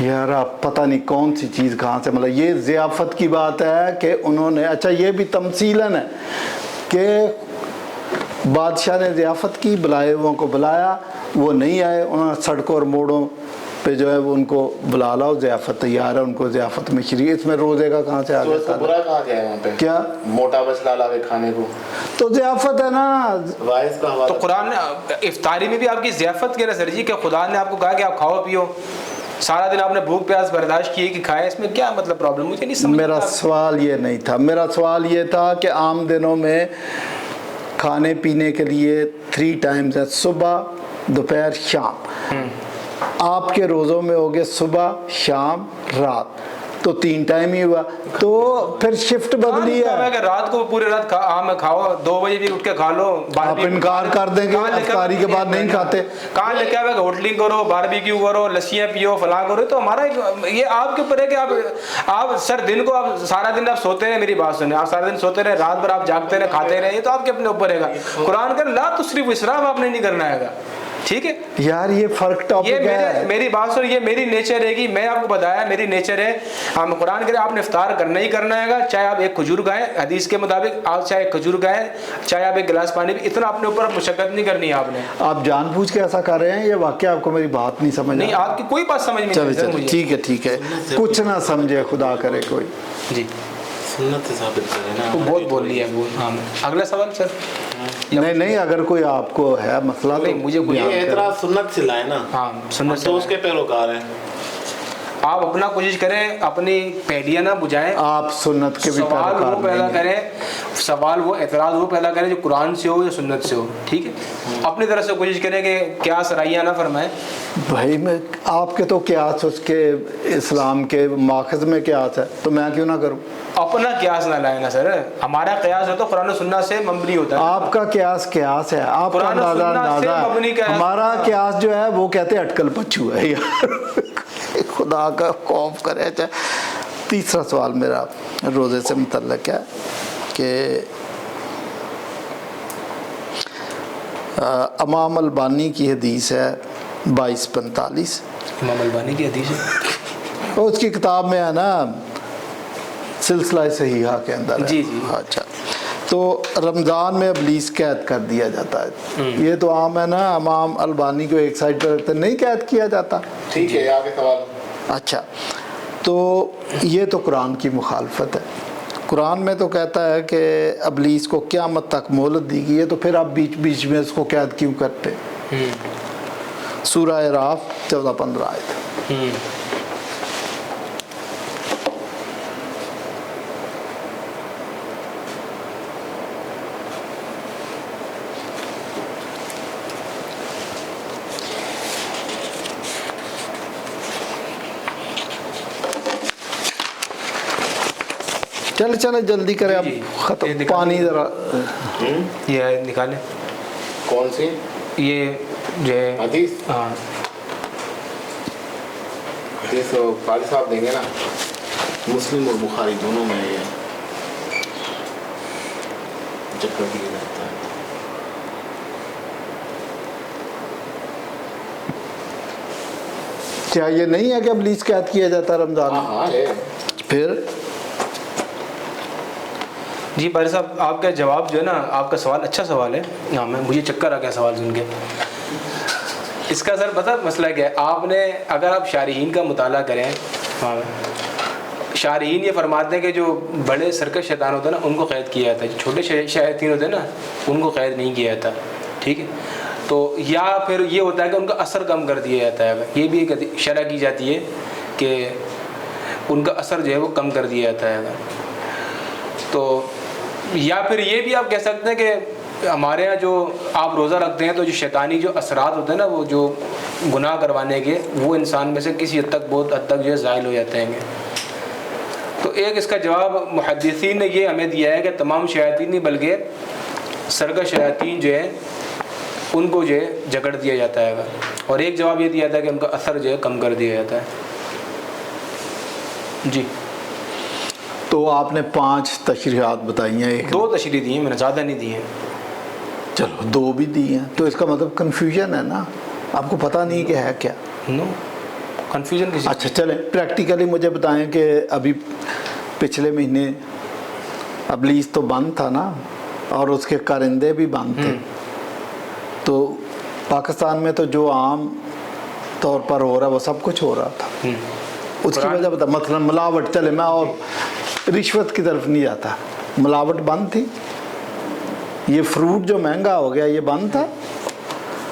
A: یار آپ پتہ نہیں کون سی چیز کہاں سے، مطلب یہ ضیافت کی بات ہے کہ انہوں نے، اچھا یہ بھی تمثیلاً ہے کہ بادشاہ نے ضیافت کی، بلائے ہوئوں کو بلایا، وہ نہیں آئے، انہوں نے سڑکوں اور موڑوں پہ جو ہے وہ ان کو بلا لاؤ، ضیافت تیار ہے، ان کو ضیافت میں شریک، اس میں روزے کا کہاں سے آ
C: تو اس کو برا کہا گیا ہے وہاں پہ،
A: کیا
C: موٹا مسئلہ لاوے کھانے کو،
A: تو ضیافت ہے نا،
C: وائس کا
B: تو
C: حوالہ.
B: قرآن نے افطاری میں بھی آپ کی ضیافت کہہ رہے سر جی، کہ خدا نے آپ کو کہا کہ آپ کھاؤ پیو، سارا دن آپ نے بھوک پیاس برداشت کی کہ کھائے، اس میں کیا مطلب پرابلم؟ مجھے نہیں سمجھ.
A: میرا سوال یہ نہیں تھا، میرا سوال یہ تھا کہ عام دنوں میں کھانے پینے کے لیے 3 ٹائمز ہے، صبح دوپہر شام، آپ کے روزوں میں ہوگے صبح شام رات، تو 3 ٹائم ہی ہوا، تو پھر شفٹ بدلی ہے.
B: کہ رات کو پورے رات میں کھاؤ، 2 بجے بھی اٹھ کے کھا لو،
A: آپ انکار کر دیں گے افطاری کے بعد نہیں کھاتے،
B: کہاں لے کے آئے کہ ہوٹلنگ کرو، باربیکیو کرو، لسیاں پیو، فلاں کرو، تو ہمارا یہ آپ کے اوپر ہے کہ آپ سر دن کو آپ سارا دن آپ سوتے رہے، میری بات سنیں، آپ سارا دن سوتے رہے، رات بھر آپ جاگتے رہے، کھاتے رہے، یہ تو آپ کے اپنے اوپر ہے گا. قرآن کہ لا تسرف، اسراف آپ نے نہیں کرنا ہے گا، ٹھیک ہے
A: یار یہ فرق ٹاپک ہے.
B: میری بات سن، یہ میری نیچر ہے گی، میں آپ کو بتایا میری نیچر ہے. ہم قرآن کہہ رہے آپ نے افطار کرنا ہی کرنا ہے گا، چاہے آپ ایک کھجور کھائیں حدیث کے مطابق، آپ چاہے ایک کھجور کھائیں، چاہے آپ ایک گلاس پانی بھی، اتنا اپنے اوپر مشقت نہیں کرنی ہے آپ نے.
A: آپ جان بوجھ کے ایسا کر رہے ہیں، یہ واقعہ آپ کو میری بات نہیں سمجھ
B: نہیں، آپ کی کوئی بات سمجھ میں
A: چلے
B: نہیں
A: چلے ٹھیک ہے ٹھیک ہے، کچھ نہ سمجھے خدا کرے کوئی.
B: جی
C: سنت سے ثابت کریں نا.
B: بہت بول لیا ہے. ہاں اگلا سوال سر.
A: نہیں اگر کوئی آپ کو ہے مسئلہ تو
B: نہیں، مجھے
C: یہ اعتراض سنت سے لائے نا،
B: ہاں سنت سے
C: تو اس کے پیروکار ہیں.
B: آپ اپنا کوشش کریں، اپنی پہلیاں نہ بجھائیں،
A: آپ سنت کے بھی
B: سوال
A: پیروکار
B: وہ پیدا
A: نہیں ہیں.
B: کریں، سوال وہ اعتراض وہ پیدا کریں جو قرآن سے ہو یا سنت سے ہو، ٹھیک ہے. اپنی طرف سے کوشش کریں کہ کیا سرائیاں نہ فرمائیں.
A: بھائی میں آپ کے تو قیاس اس کے اسلام کے ماخذ میں قیاس ہے، تو میں کیوں نہ کروں؟
B: اپنا قیاس نہ لائیں نا سر، ہمارا قیاس ہے تو قرآن و سنت سے مبنی ہوتا ہے.
A: آپ کا قیاس ہے، آپ کا
B: قرآن و
A: اندازہ
B: سنت سے مبنی قیاس.
A: ہمارا قیاس جو ہے وہ کہتے ہیں اٹکل پچو ہے یار. خدا کا خوف کرے. اچھا تیسرا سوال میرا روزے سے متعلق ہے کہ امام البانی کی حدیث ہے 2245،
B: امام البانی کی حدیث ہے،
A: اس کی کتاب میں ہے نا سلسلہ صحیحہ کے اندر ہے.
B: جی جی.
A: اچھا تو رمضان میں ابلیس قید کر دیا جاتا ہے، یہ تو عام ہے نا، امام البانی کو ایک سائڈ پہ رکھتے نہیں قید کیا جاتا.
C: ٹھیک ہے آگے سوال.
A: اچھا تو یہ تو قرآن کی مخالفت ہے. قرآن میں تو کہتا ہے کہ ابلیس کو قیامت تک مہلت دی گئی ہے، تو پھر آپ بیچ بیچ میں اس کو قید کیوں کرتے؟ سورہ اعراف 14-15 آیت. چلے جلدی کریں، اب ختم. پانی ذرا
B: یہ نکالیں.
C: کون سی
B: یہ جو ہے
C: حدیث؟
B: ہاں
C: حدیث تو قاضی صاحب دیں گے نا، مسلم اور بخاری دونوں میں یہ چکر دیا جاتا ہے.
A: کیا یہ نہیں ہے کہ ابلیس قید کیا جاتا ہے رمضان میں؟
C: ہاں ہے.
A: پھر
B: جی بھائی صاحب، آپ کا جواب جو ہے نا، آپ کا سوال اچھا سوال ہے. ہاں مجھے چکر آ گیا سوال سن کے. اس کا سر پتہ مسئلہ کیا ہے، آپ نے اگر آپ شارحین کا مطالعہ کریں، ہاں شارحین یہ فرماتے ہیں کہ جو بڑے سرکش شیطان ہوتے ہیں نا ان کو قید کیا جاتا ہے، جو چھوٹے شیاطین ہوتے ہیں نا ان کو قید نہیں کیا جاتا، ٹھیک ہے. تو یا پھر یہ ہوتا ہے کہ ان کا اثر کم کر دیا جاتا ہے، یہ بھی ایک شرح کی جاتی ہے کہ ان کا اثر جو ہے وہ کم کر دیا جاتا ہے. تو یا پھر یہ بھی آپ کہہ سکتے ہیں کہ ہمارے یہاں جو آپ روزہ رکھتے ہیں تو جو شیطانی جو اثرات ہوتے ہیں نا، وہ جو گناہ کروانے کے، وہ انسان میں سے کسی حد تک بہت حد تک جو ہے زائل ہو جاتے ہیں. تو ایک اس کا جواب محدثین نے یہ ہمیں دیا ہے کہ تمام شیاطین نہیں بلکہ سرکش شیاطین جو ہے ان کو جو ہے جکڑ دیا جاتا ہے. اور ایک جواب یہ دیا جاتا ہے کہ ان کا اثر جو ہے کم کر دیا جاتا ہے. جی
A: تو آپ نے 5 تشریحات بتائی ہیں،
B: 2 تشریح دی ہیں میں نے، زیادہ نہیں دی ہیں.
A: چلو 2 بھی دی ہیں، تو اس کا مطلب کنفیوژن ہے نا، آپ کو پتہ نہیں کہ ہے کیا.
B: نو کنفیوژن کسی.
A: اچھا چلیں پریکٹیکلی مجھے بتائیں کہ ابھی پچھلے مہینے ابلیس تو بند تھا نا اور اس کے کارندے بھی بند تھے, تو پاکستان میں تو جو عام طور پر ہو رہا وہ سب کچھ ہو رہا تھا, اس کی وجہ بتا مثلا ملاوٹ, چلے میں اور رشوت کی طرف نہیں جاتا, ملاوٹ بند تھی, یہ فروٹ جو مہنگا ہو گیا یہ بند تھا.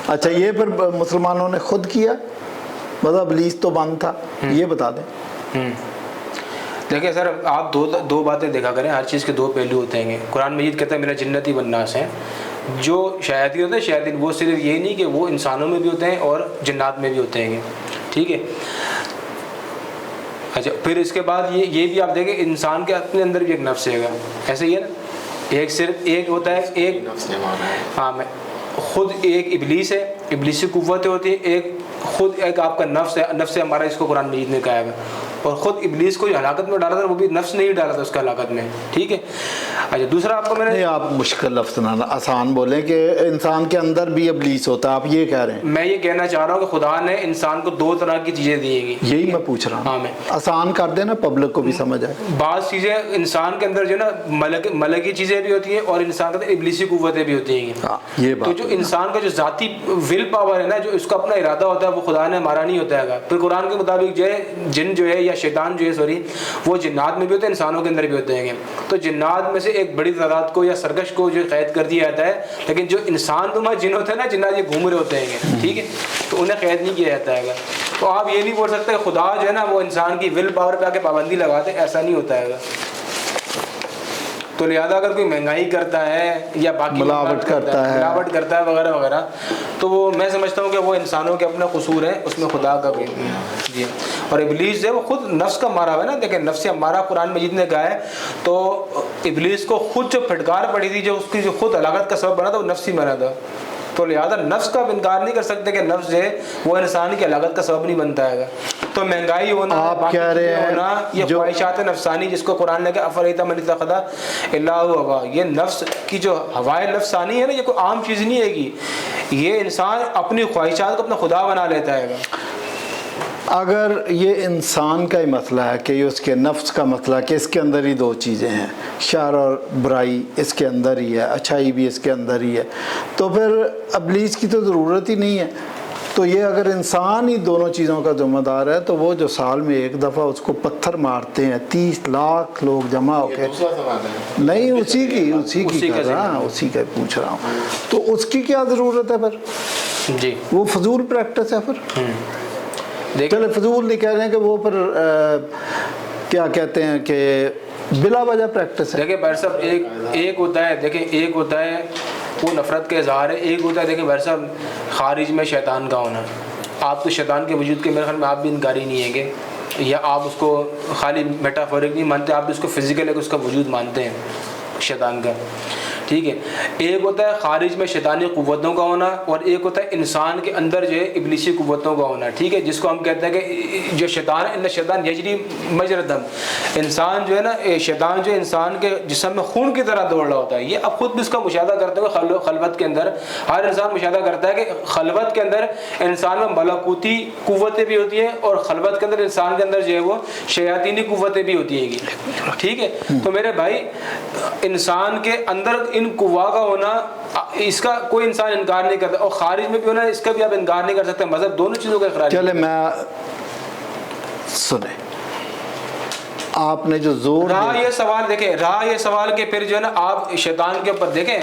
A: اچھا یہ پھر مسلمانوں نے خود کیا, مطلب ابلیس تو بند تھا, یہ بتا دیں.
B: دیکھیں سر آپ دو باتیں دیکھا کریں, ہر چیز کے دو پہلو ہوتے ہیں. قرآن مجید کہتا ہے میرا جنتی والناس ہیں, جو شیاطین ہوتے ہیں شیاطین وہ صرف یہ نہیں کہ وہ انسانوں میں بھی ہوتے ہیں اور جنات میں بھی ہوتے ہیں, ٹھیک ہے. اچھا پھر اس کے بعد یہ بھی آپ دیکھیں انسان کے اپنے اندر بھی ایک نفس ہے گا, ایسے ہی ہے نا, ایک صرف ایک ہوتا ہے, ایک ہاں میں خود ایک ابلیس ہے, ابلیسی قوتیں ہوتی ہیں, ایک خود ایک آپ کا نفس ہے, نفس ہمارا اس کو قرآن مجید نے کہا ہے, اور خود ابلیس کو جو ہلاکت میں ڈالا تھا وہ بھی نفس نہیں ڈالا تھا اس کا ہلاکت میں, ٹھیک ہے. اچھا دوسرا آپ کو میں نے,
A: آپ مشکل لفظ نہ آسان بولیں کہ انسان کے اندر بھی ابلیس ہوتا ہے, آپ یہ کہہ رہے ہیں.
B: میں یہ کہنا چاہ رہا ہوں کہ خدا نے انسان کو دو طرح کی چیزیں دی گی,
A: یہی میں پوچھ رہا ہوں.
B: ہاں میں
A: آسان کر دینا پبلک کو بھی سمجھ آئے.
B: بعض چیزیں انسان کے اندر جو ہے نا ملکی چیزیں بھی ہوتی ہیں اور انسان کے اندر ابلیسی قوتیں بھی ہوتی ہیں.
A: یہ
B: تو جو انسان کا جو ذاتی ول پاور ہے نا, جو اس کا اپنا ارادہ ہوتا ہے وہ خدا نے ہمارا نہیں ہوتا ہے. پھر قرآن کے مطابق جو ہے جن جو ہے یا شیطان جو ہے وہ جنات میں بھی ہوتے ہیں, انسانوں کے اندر بھی ہوتے ہیں. تو جنات میں سے ایک بڑی تعداد کو یا سرکش کو جو قید کر دیا جاتا ہے, لیکن جو انسان نما جن ہوتے ہیں نا, جنات یہ گھوم رہے ہوتے ہیں, ٹھیک ہے, تو انہیں قید نہیں کیا جاتا ہے. تو آپ یہ نہیں بول سکتے کہ خدا جو ہے نا وہ انسان کی ول پاور پہ آ کے پابندی لگاتے, ایسا نہیں ہوتا ہے. تو لہٰذا اگر کوئی مہنگائی کرتا ہے یا باقی
A: ملاوٹ
B: کرتا ہے وغیرہ وغیرہ, تو وہ میں سمجھتا ہوں کہ وہ انسانوں کے اپنا قصور ہے, اس میں خدا کا جی. اور ابلیس جو ہے وہ خود نفس کا مارا ہوا ہے نا, دیکھیں نفس ہمارا قرآن مجید نے کہا ہے, تو ابلیس کو خود جو پھٹکار پڑی تھی, جو اس کی جو خود ہلاکت کا سبب بنا تھا وہ نفس ہی بنا تھا. تو لہٰذا نفس کا انکار نہیں کر سکتے کہ نفس جو ہے وہ انسان کی ہلاکت کا سبب نہیں بنتا ہے. تو مہنگائی ہونا,
A: آپ کہہ رہے ہیں
B: یہ خواہشات نفسانی جس کو قرآن نے کہا افریت من اتخذ الہ ہوا, یہ نفس کی جو ہوائے نفسانی ہے نا, یہ کوئی عام چیز نہیں ہے گی, یہ انسان اپنی خواہشات کو اپنا خدا بنا لیتا ہے.
A: اگر یہ انسان کا ہی مسئلہ ہے کہ یہ اس کے نفس کا مسئلہ کہ اس کے اندر ہی دو چیزیں ہیں, شر اور برائی اس کے اندر ہی ہے, اچھائی بھی اس کے اندر ہی ہے, تو پھر ابلیس کی تو ضرورت ہی نہیں ہے. تو یہ اگر انسان ہی دونوں چیزوں کا ذمہ دار ہے, تو وہ جو سال میں ایک دفعہ اس کو پتھر مارتے ہیں 30 لاکھ لوگ جمع ہو کے, نہیں اسی کی کر رہا ہوں, اسی کا پوچھ رہا ہوں, تو اس کی کیا ضرورت ہے پھر؟
B: جی
A: وہ فضول پریکٹس ہے پھر. چلے فضول نہیں کہہ رہے ہیں کہ وہ پھر کیا کہتے ہیں کہ بلا وجہ پریکٹس ہے.
B: دیکھیں بھائی صاحب ایک ہوتا ہے, دیکھیں ایک ہوتا ہے وہ نفرت کا اظہار ہے, ایک ہوتا ہے دیکھیں بھائی صاحب خارج میں شیطان کا ہونا. آپ تو شیطان کے وجود کے میرے خیال میں آپ بھی انکاری نہیں ہیں گے, یا آپ اس کو خالی میٹافورک نہیں مانتے, آپ بھی اس کو فزیکل ہے اس کا وجود مانتے ہیں شیطان کا, ٹھیک ہے. ایک ہوتا ہے خارج میں شیطانی قوتوں کا ہونا, اور ایک ہوتا ہے انسان کے اندر جو ہے ابلیسی قوتوں کا ہونا, ٹھیک ہے, جس کو ہم کہتے ہیں کہ جو شیطان ہے, ان شیطان یجری مجری الدم, انسان جو ہے نا, شیطان جو ہے انسان کے جسم میں خون کی طرح دوڑ رہا ہوتا ہے. یہ اب خود بھی اس کا مشاہدہ کرتے ہوئے خلوت کے اندر ہر انسان مشاہدہ کرتا ہے کہ خلوت کے اندر انسان میں ملکوتی قوتیں بھی ہوتی ہیں, اور خلوت کے اندر انسان کے اندر جو ہے وہ شیاطینی قوتیں بھی ہوتی ہیں, ٹھیک ہے. تو میرے بھائی انسان کے اندر ان قوا کا ہونا, اس کا کوئی انسان انکار نہیں کرتا, اور خارج میں بھی ہونا اس کا بھی آپ انکار نہیں کر سکتے. مذہب دونوں چیزوں کا اقرار.
A: چلے میں سنیں, آپ نے جو زور
B: رہا یہ سوال, دیکھیں رہا یہ سوال کہ پھر جو ہے نا آپ شیطان کے اوپر دیکھیں,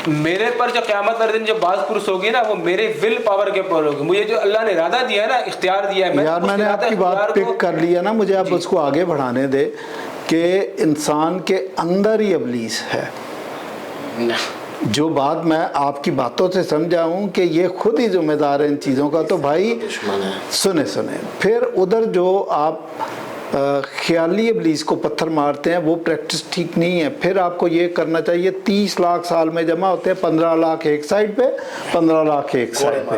B: میرے پر جو قیامت والے دن جو باز پرس ہوگی نا وہ میرے ول پاور کے اوپر ہوگی. مجھے جو اللہ نے ارادہ دیا ہے نا, اختیار دیا ہے,
A: یار میں نے آپ کی بات پک کر لیا نا, مجھے آپ اس کو آگے بڑھانے دے کہ انسان کے اندر ہی ابلیس ہے. جو بات میں آپ کی باتوں سے سمجھا ہوں کہ یہ خود ہی ذمہ دار ہے ان چیزوں کا, تو بھائی سنیں پھر ادھر جو آپ خیالی ابلیس کو پتھر مارتے ہیں وہ پریکٹس ٹھیک نہیں ہے. پھر آپ کو یہ کرنا چاہیے 30 لاکھ سال میں جمع ہوتے ہیں, 15 لاکھ ایک سائڈ پہ 15 لاکھ ایک سائڈ پہ,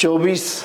A: 24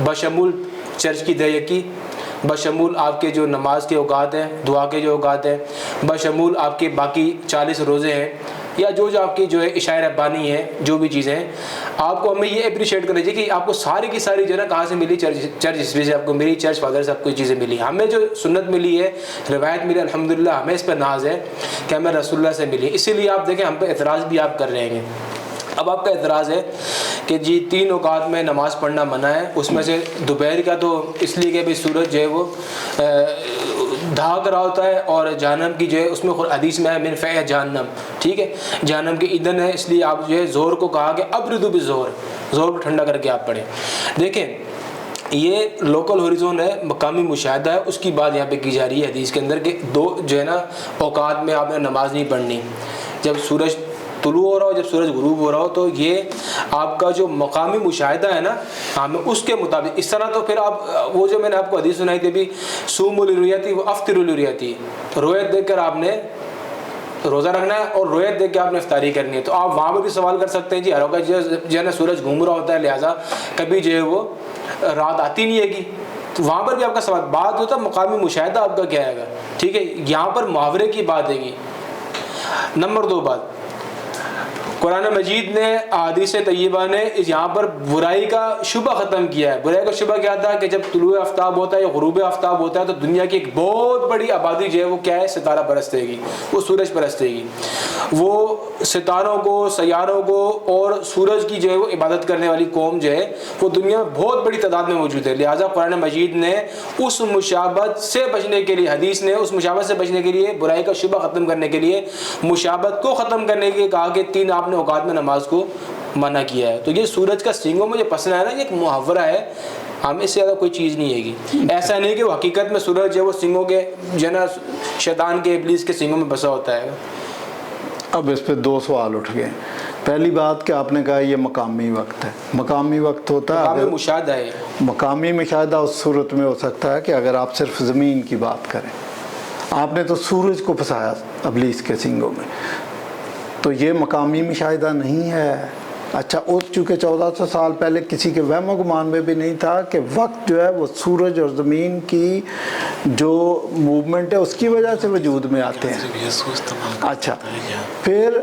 B: بشمول چرچ کی دیکی، بشمول آپ کے جو نماز کے اوقات ہیں، دعا کے جو اوقات ہیں، بشمول آپ کے باقی 40 روزے ہیں، یا جو آپ کی جو ہے عشاء ربانی ہے، جو بھی چیزیں ہیں، آپ کو ہمیں یہ اپریشیٹ کرنا چاہیے کہ آپ کو ساری کی ساری جو ہے نا کہاں سے ملی، چرچ ہسٹری سے آپ کو ملی، چرچ فادر سے آپ کو یہ چیزیں ملی. ہمیں جو سنت ملی ہے، روایت ملی، الحمدللہ ہمیں اس پہ ناز ہے کہ ہمیں رسول اللہ سے ملی. اسی لیے آپ دیکھیں ہم پہ اعتراض بھی آپ کر رہے ہیں. اب آپ کا اعتراض ہے کہ جی 3 اوقات میں نماز پڑھنا منع ہے، اس میں سے دوپہر کا تو اس لیے کہ بھائی سورج جو ہے وہ ڈھاک رہا ہوتا ہے، اور جہنم کی جو ہے اس میں حدیث میں ہے من فیح جہنم، ٹھیک ہے، جہنم کی ایندھن ہے، اس لیے آپ جو ہے زہر کو کہا کہ ابردو بالزہر، زہر کو ٹھنڈا کر کے آپ پڑھیں. دیکھیں یہ لوکل ہوریزون ہے، مقامی مشاہدہ ہے، اس کی بات یہاں پہ کی جا رہی ہے حدیث کے اندر کہ 2 جو ہے نا اوقات میں آپ نے نماز نہیں پڑھنی، جب سورج طلوع ہو رہا ہو، جب سورج غروب ہو رہا ہو. تو یہ آپ کا جو مقامی مشاہدہ ہے نا ہمیں اس کے مطابق اس طرح. تو پھر آپ وہ جو میں نے آپ کو حدیث سنائی تھی بھی صوموا لرؤیتی وافطروا لرؤیتی، رویت دیکھ کر آپ نے روزہ رکھنا ہے اور رویت دیکھ کے آپ نے افطاری کرنی ہے. تو آپ وہاں پر بھی سوال کر سکتے ہیں جی ہر وقت جو ہے نا سورج گھوم رہا ہوتا ہے، لہٰذا کبھی جو ہے وہ رات آتی نہیں ہے گی. تو وہاں پر بھی آپ کا سوال بات ہوتا ہے مقامی مشاہدہ آپ کا کیا ہے گا، ٹھیک ہے. یہاں پر محاورے کی بات ہے گی. نمبر 2 بات، قرآن مجید نے احادیث طیبہ نے یہاں پر برائی کا شبہ ختم کیا ہے. برائی کا شبہ کیا تھا کہ جب طلوع آفتاب ہوتا ہے یا غروب آفتاب ہوتا ہے تو دنیا کی ایک بہت بڑی آبادی جو ہے وہ کیا ہے، ستارہ پرست رہے گی، وہ سورج پرست رہے گی. وہ ستاروں کو، سیاروں کو اور سورج کی جو ہے وہ عبادت کرنے والی قوم جو ہے وہ دنیا میں بہت بڑی تعداد میں موجود ہے. لہٰذا قرآن مجید نے اس مشابہت سے بچنے کے لیے، حدیث نے اس مشابہت سے بچنے کے لیے، برائی کا شبہ ختم کرنے کے لیے، مشابہت کو ختم کرنے کے لیے کہا کہ 3 آپ نے اوقات میں نماز کو منع کیا ہے. تو یہ سورج کا سنگوں میں جو پسنا ہے نا، یہ ایک محاورہ ہے، ہمیں سے زیادہ کوئی چیز نہیں ہے گی. ایسا نہیں کہ وہ حقیقت میں سورج جو ہے وہ سنگوں کے جو ہے نا شیطان کے ابلیس کے سنگوں میں بسا ہوتا ہے.
A: اب اس پہ 2 سوال اٹھ گئے. پہلی بات کہ آپ نے کہا یہ مقامی وقت ہے. مقامی وقت ہوتا ہے
B: مقامی مشاہدہ ہے.
A: مقامی مشاہدہ اس صورت میں ہو سکتا ہے کہ اگر آپ صرف زمین کی بات کریں. آپ نے تو سورج کو پھنسایا ابلیس کے سنگوں میں، تو یہ مقامی مشاہدہ نہیں ہے. اچھا چونکہ 1400 سال پہلے کسی کے وہم و گمان میں بھی نہیں تھا کہ وقت جو ہے وہ سورج اور زمین کی جو موومنٹ ہے اس کی وجہ سے وجود میں آتے ہیں. اچھا پھر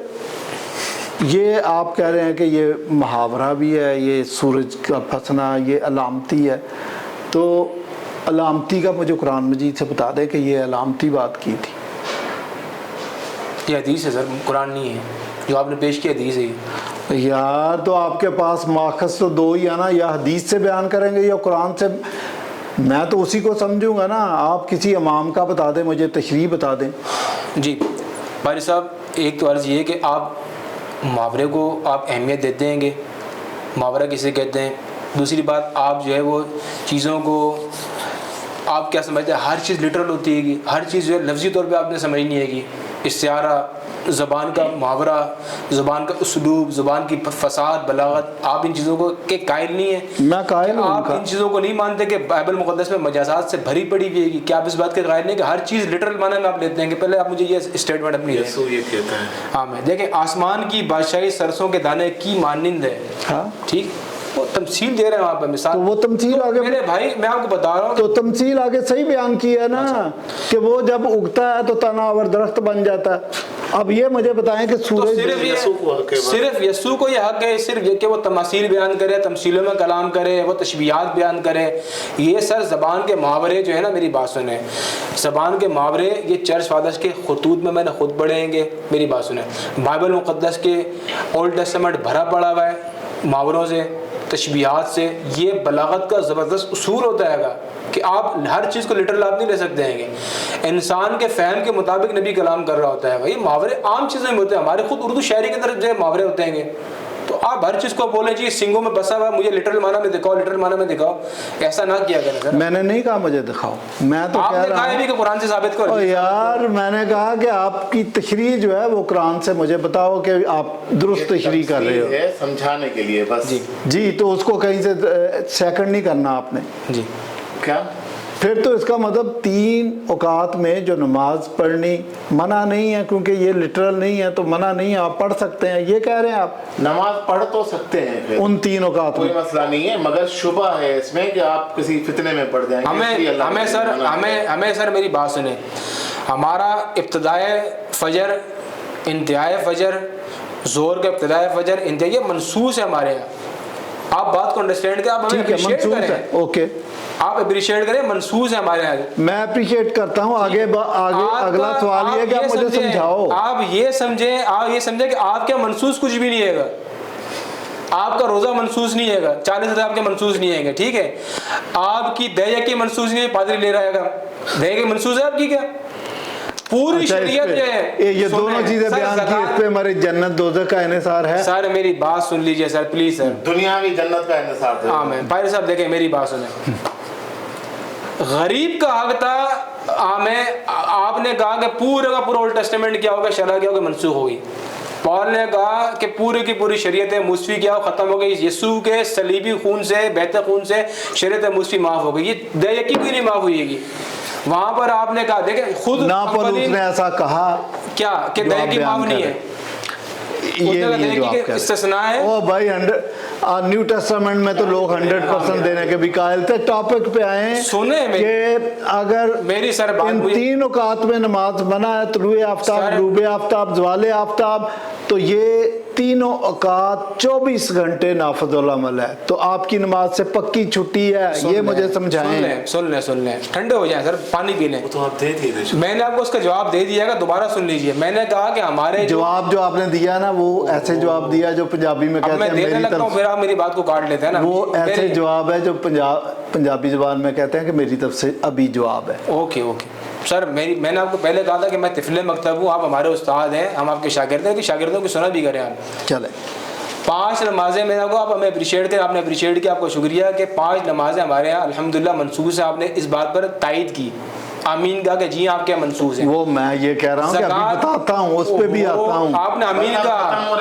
A: یہ آپ کہہ رہے ہیں کہ یہ محاورہ بھی ہے، یہ سورج کا پھنسنا یہ علامتی ہے. تو علامتی کا مجھے قرآن مجید سے بتا دیں کہ یہ علامتی بات کی تھی.
B: یہ حدیث ہے سر، قرآن نہیں ہے. جو آپ نے پیش کی حدیث ہے.
A: یار تو آپ کے پاس ماخذ تو 2 ہی ہے نا، یا حدیث سے بیان کریں گے یا قرآن سے. میں تو اسی کو سمجھوں گا نا. آپ کسی امام کا بتا دیں، مجھے تشریح بتا دیں.
B: جی بھائی صاحب، ایک تو عرض یہ ہے کہ آپ محاورے کو آپ اہمیت دیتے ہیں گے، محاورہ کسے کہتے ہیں. دوسری بات آپ جو ہے وہ چیزوں کو آپ کیا سمجھتے ہیں، ہر چیز لٹرل ہوتی ہے گی، ہر چیز جو ہے لفظی طور پہ آپ نے سمجھنی ہے گی. استعارہ، زبان کا محاورہ، زبان کا اسلوب، زبان کی فصاحت، بلاغت، آپ ان چیزوں کو کے قائل نہیں ہیں.
A: میں قائل ہوں.
B: آپ ان چیزوں کو نہیں مانتے کہ بائبل مقدس میں مجازات سے بھری پڑی ہوئی ہے. کیا آپ اس بات کے قائل نہیں کہ ہر چیز لٹرل معنی میں آپ لیتے ہیں؟ کہ پہلے آپ مجھے یہ اسٹیٹمنٹ اپنی دیں.
C: یہ کہتا ہے
B: ہاں میں دیکھیں، آسمان کی بادشاہی سرسوں کے دانے کی مانند ہے.
A: ہاں
B: ٹھیک، وہ تمثیل دے رہے ہیں وہاں پہ مثال.
A: تو وہ تمثیل آگے
B: میرے بھائی میں آپ کو بتا رہا ہوں
A: تو تمثیل آگے صحیح بیان کی ہے نا کہ وہ جب اگتا ہے تو تناور درخت بن جاتا ہے. اب یہ مجھے بتائیں کہ سورج
B: صرف یسوع کو یہ حق ہے صرف یہ کہ وہ تماثیل بیان کرے، تمثیلوں میں کلام کرے، وہ تشبیہات بیان کرے. یہ سر زبان کے محاورے جو ہے نا، میری بات سنیں، زبان کے محاورے یہ چرچ فادرز کے خطوط میں نے خود پڑھیں گے. میری بات سنیں، بائبل مقدس کے اولڈ ٹیسٹمنٹ بھرا پڑا ہوا ہے محاوروں سے، تشبیہات سے. یہ بلاغت کا زبردست اصول ہوتا ہے گا کہ آپ ہر چیز کو لٹرل آپ نہیں لے سکتے ہیں. انسان کے فہم کے مطابق نبی کلام کر رہا ہوتا ہے. یہ محاورے عام چیزیں میں ہوتے ہیں، ہمارے خود اردو شاعری کے اندر جو ہے محاورے ہوتے ہیں. تو آپ ہر چیز کو بولیں جی سنگوں میں بسا ہوا ہے، مجھے لٹرل معنی میں دکھاؤ، لٹرل معنی میں دکھاؤ. ایسا نہ کیا کریں. میں
A: نے نہیں کہا مجھے دکھاؤ، میں تو
B: آپ نے کہا ہے کہ قرآن سے ثابت کرو.
A: یار میں نے کہا کہ آپ کی تشریح جو ہے وہ قرآن سے مجھے بتاؤ کہ آپ درست تشریح کر رہے ہو
C: سمجھانے کے لیے بس.
A: جی تو اس کو کہیں سے سیکنڈ نہیں کرنا آپ نے.
B: جی
C: کیا
A: پھر تو اس کا مطلب 3 اوقات میں جو نماز پڑھنی منع نہیں ہے، کیونکہ یہ لٹرل نہیں ہے تو منع نہیں ہے، آپ پڑھ سکتے ہیں، یہ کہہ رہے ہیں آپ؟
D: نماز پڑھ تو سکتے ہیں پھر
A: ان 3 اوقات میں،
D: کوئی مسئلہ نہیں ہے، مگر شبہ ہے اس میں کہ آپ کسی فتنے میں پڑ جائیں گے۔
B: ہمیں سر میری بات سنیں، ہمارا ابتدائے فجر، انتہائے فجر، زور کا ابتدائے فجر، انتہائی، یہ منصوص ہے ہمارے یہاں۔ آپ بات کو انڈرسٹینڈ کریں، آپ ہمیں اپریشیٹ کریں،
A: اوکے
B: آپ اپریشیٹ کریں، منصوص ہے ہمارے یہاں۔
A: میں اپریشیٹ کرتا ہوں۔ آگے اگلا سوال یہ ہے کہ آپ مجھے سمجھاؤ۔
B: آپ یہ سمجھیں کہ آپ کے منصوص کچھ بھی نہیں ہے گا، آپ کا روزہ منصوص نہیں ہے گا، 40 آپ کے منصوص نہیں ہے گا، ٹھیک ہے؟ آپ کی دہیا کی منصوص نہیں ہے، پادری لے رہا ہے گا، دہیا کی منصوص ہے آپ کی کیا؟ پوری شریعت جو ہے،
A: یہ دونوں چیزیں بیان کی، اس پہ ہماری جنت دوزخ کا انحصار ہے۔
B: سر میری بات سن لیجئے سر، پلیز سر،
D: دنیاوی جنت کا انحصار ہے۔
B: آمین۔ پائر صاحب دیکھیں میری بات سنیں، غریب کا حق تھا، آپ نے کہا کہ پورے کا پورا اولڈ ٹیسٹمنٹ کیا ہوگا، شرح کیا ہوگا، منسوخ ہوگی۔ پال نے کہا کہ پوری کی پوری شریعت موسوی کیا ختم ہو گئی، یسوع کے صلیبی خون سے، بیت خون سے شریعت موسوی معاف ہو گئی، یہ دیا کی کوئی نہیں معاف ہوئے گی۔ وہاں پر آپ نے کہا دیکھیں خود
A: نہ پولس نے ایسا کہا
B: کیا کہ دیا کی معاف نہیں ہے،
A: یہ نہیں جو آپ کہہ
B: استثناء ہے۔
A: او بھائی نیو ٹیسٹمنٹ میں تو لوگ 100% دینے کے بھی قائل تھے۔ ٹاپک پہ آئیں کہ اگر
B: میری سر
A: ان 3 اوقات میں نماز منع ہے، طلوع آفتاب، غروب آفتاب، زوال آفتاب، تو یہ تینوں اوقات 24 گھنٹے نافذ العمل ہے، تو آپ کی نماز سے پکی چھٹی ہے، یہ مجھے سمجھائیں۔
B: سن لیں ٹھنڈے ہو جائیں سر، پانی پی لیں۔ میں نے آپ کو اس کا جواب دے دیا گا، دوبارہ سن لیجئے۔ میں نے کہا کہ ہمارے
A: جواب جو آپ نے دیا نا، وہ ایسے جواب دیا جو پنجابی میں کہتے ہیں میری طرف،
B: پھر آپ میری بات کو کاٹ لیتے ہیں نا،
A: وہ ایسے جواب ہے جو پنجابی زبان میں کہتے ہیں کہ میری طرف سے ابھی جواب ہے۔
B: اوکے سر، میں نے آپ کو پہلے کہا تھا کہ میں طفل مکتب ہوں، آپ ہمارے استاد ہیں، ہم آپ کے شاگرد ہیں، کہ شاگردوں کی سنا بھی کریں آپ۔
A: چلیں
B: 5 نمازیں میں کو آپ ہمیں اپریشیٹ کریں، آپ نے اپریشیٹ کیا، آپ کو شکریہ کہ 5 نمازیں ہمارے یہاں الحمدللہ منصوص ہیں، آپ نے اس بات پر تائید کی، آمین کہا کہ جی آپ کیا منصوص ہیں۔
A: وہ میں یہ کہہ رہا ہوں کہ ابھی بتاتا ہوں، اس پہ بھی آتا ہوں۔
B: آپ نے آمین کہا،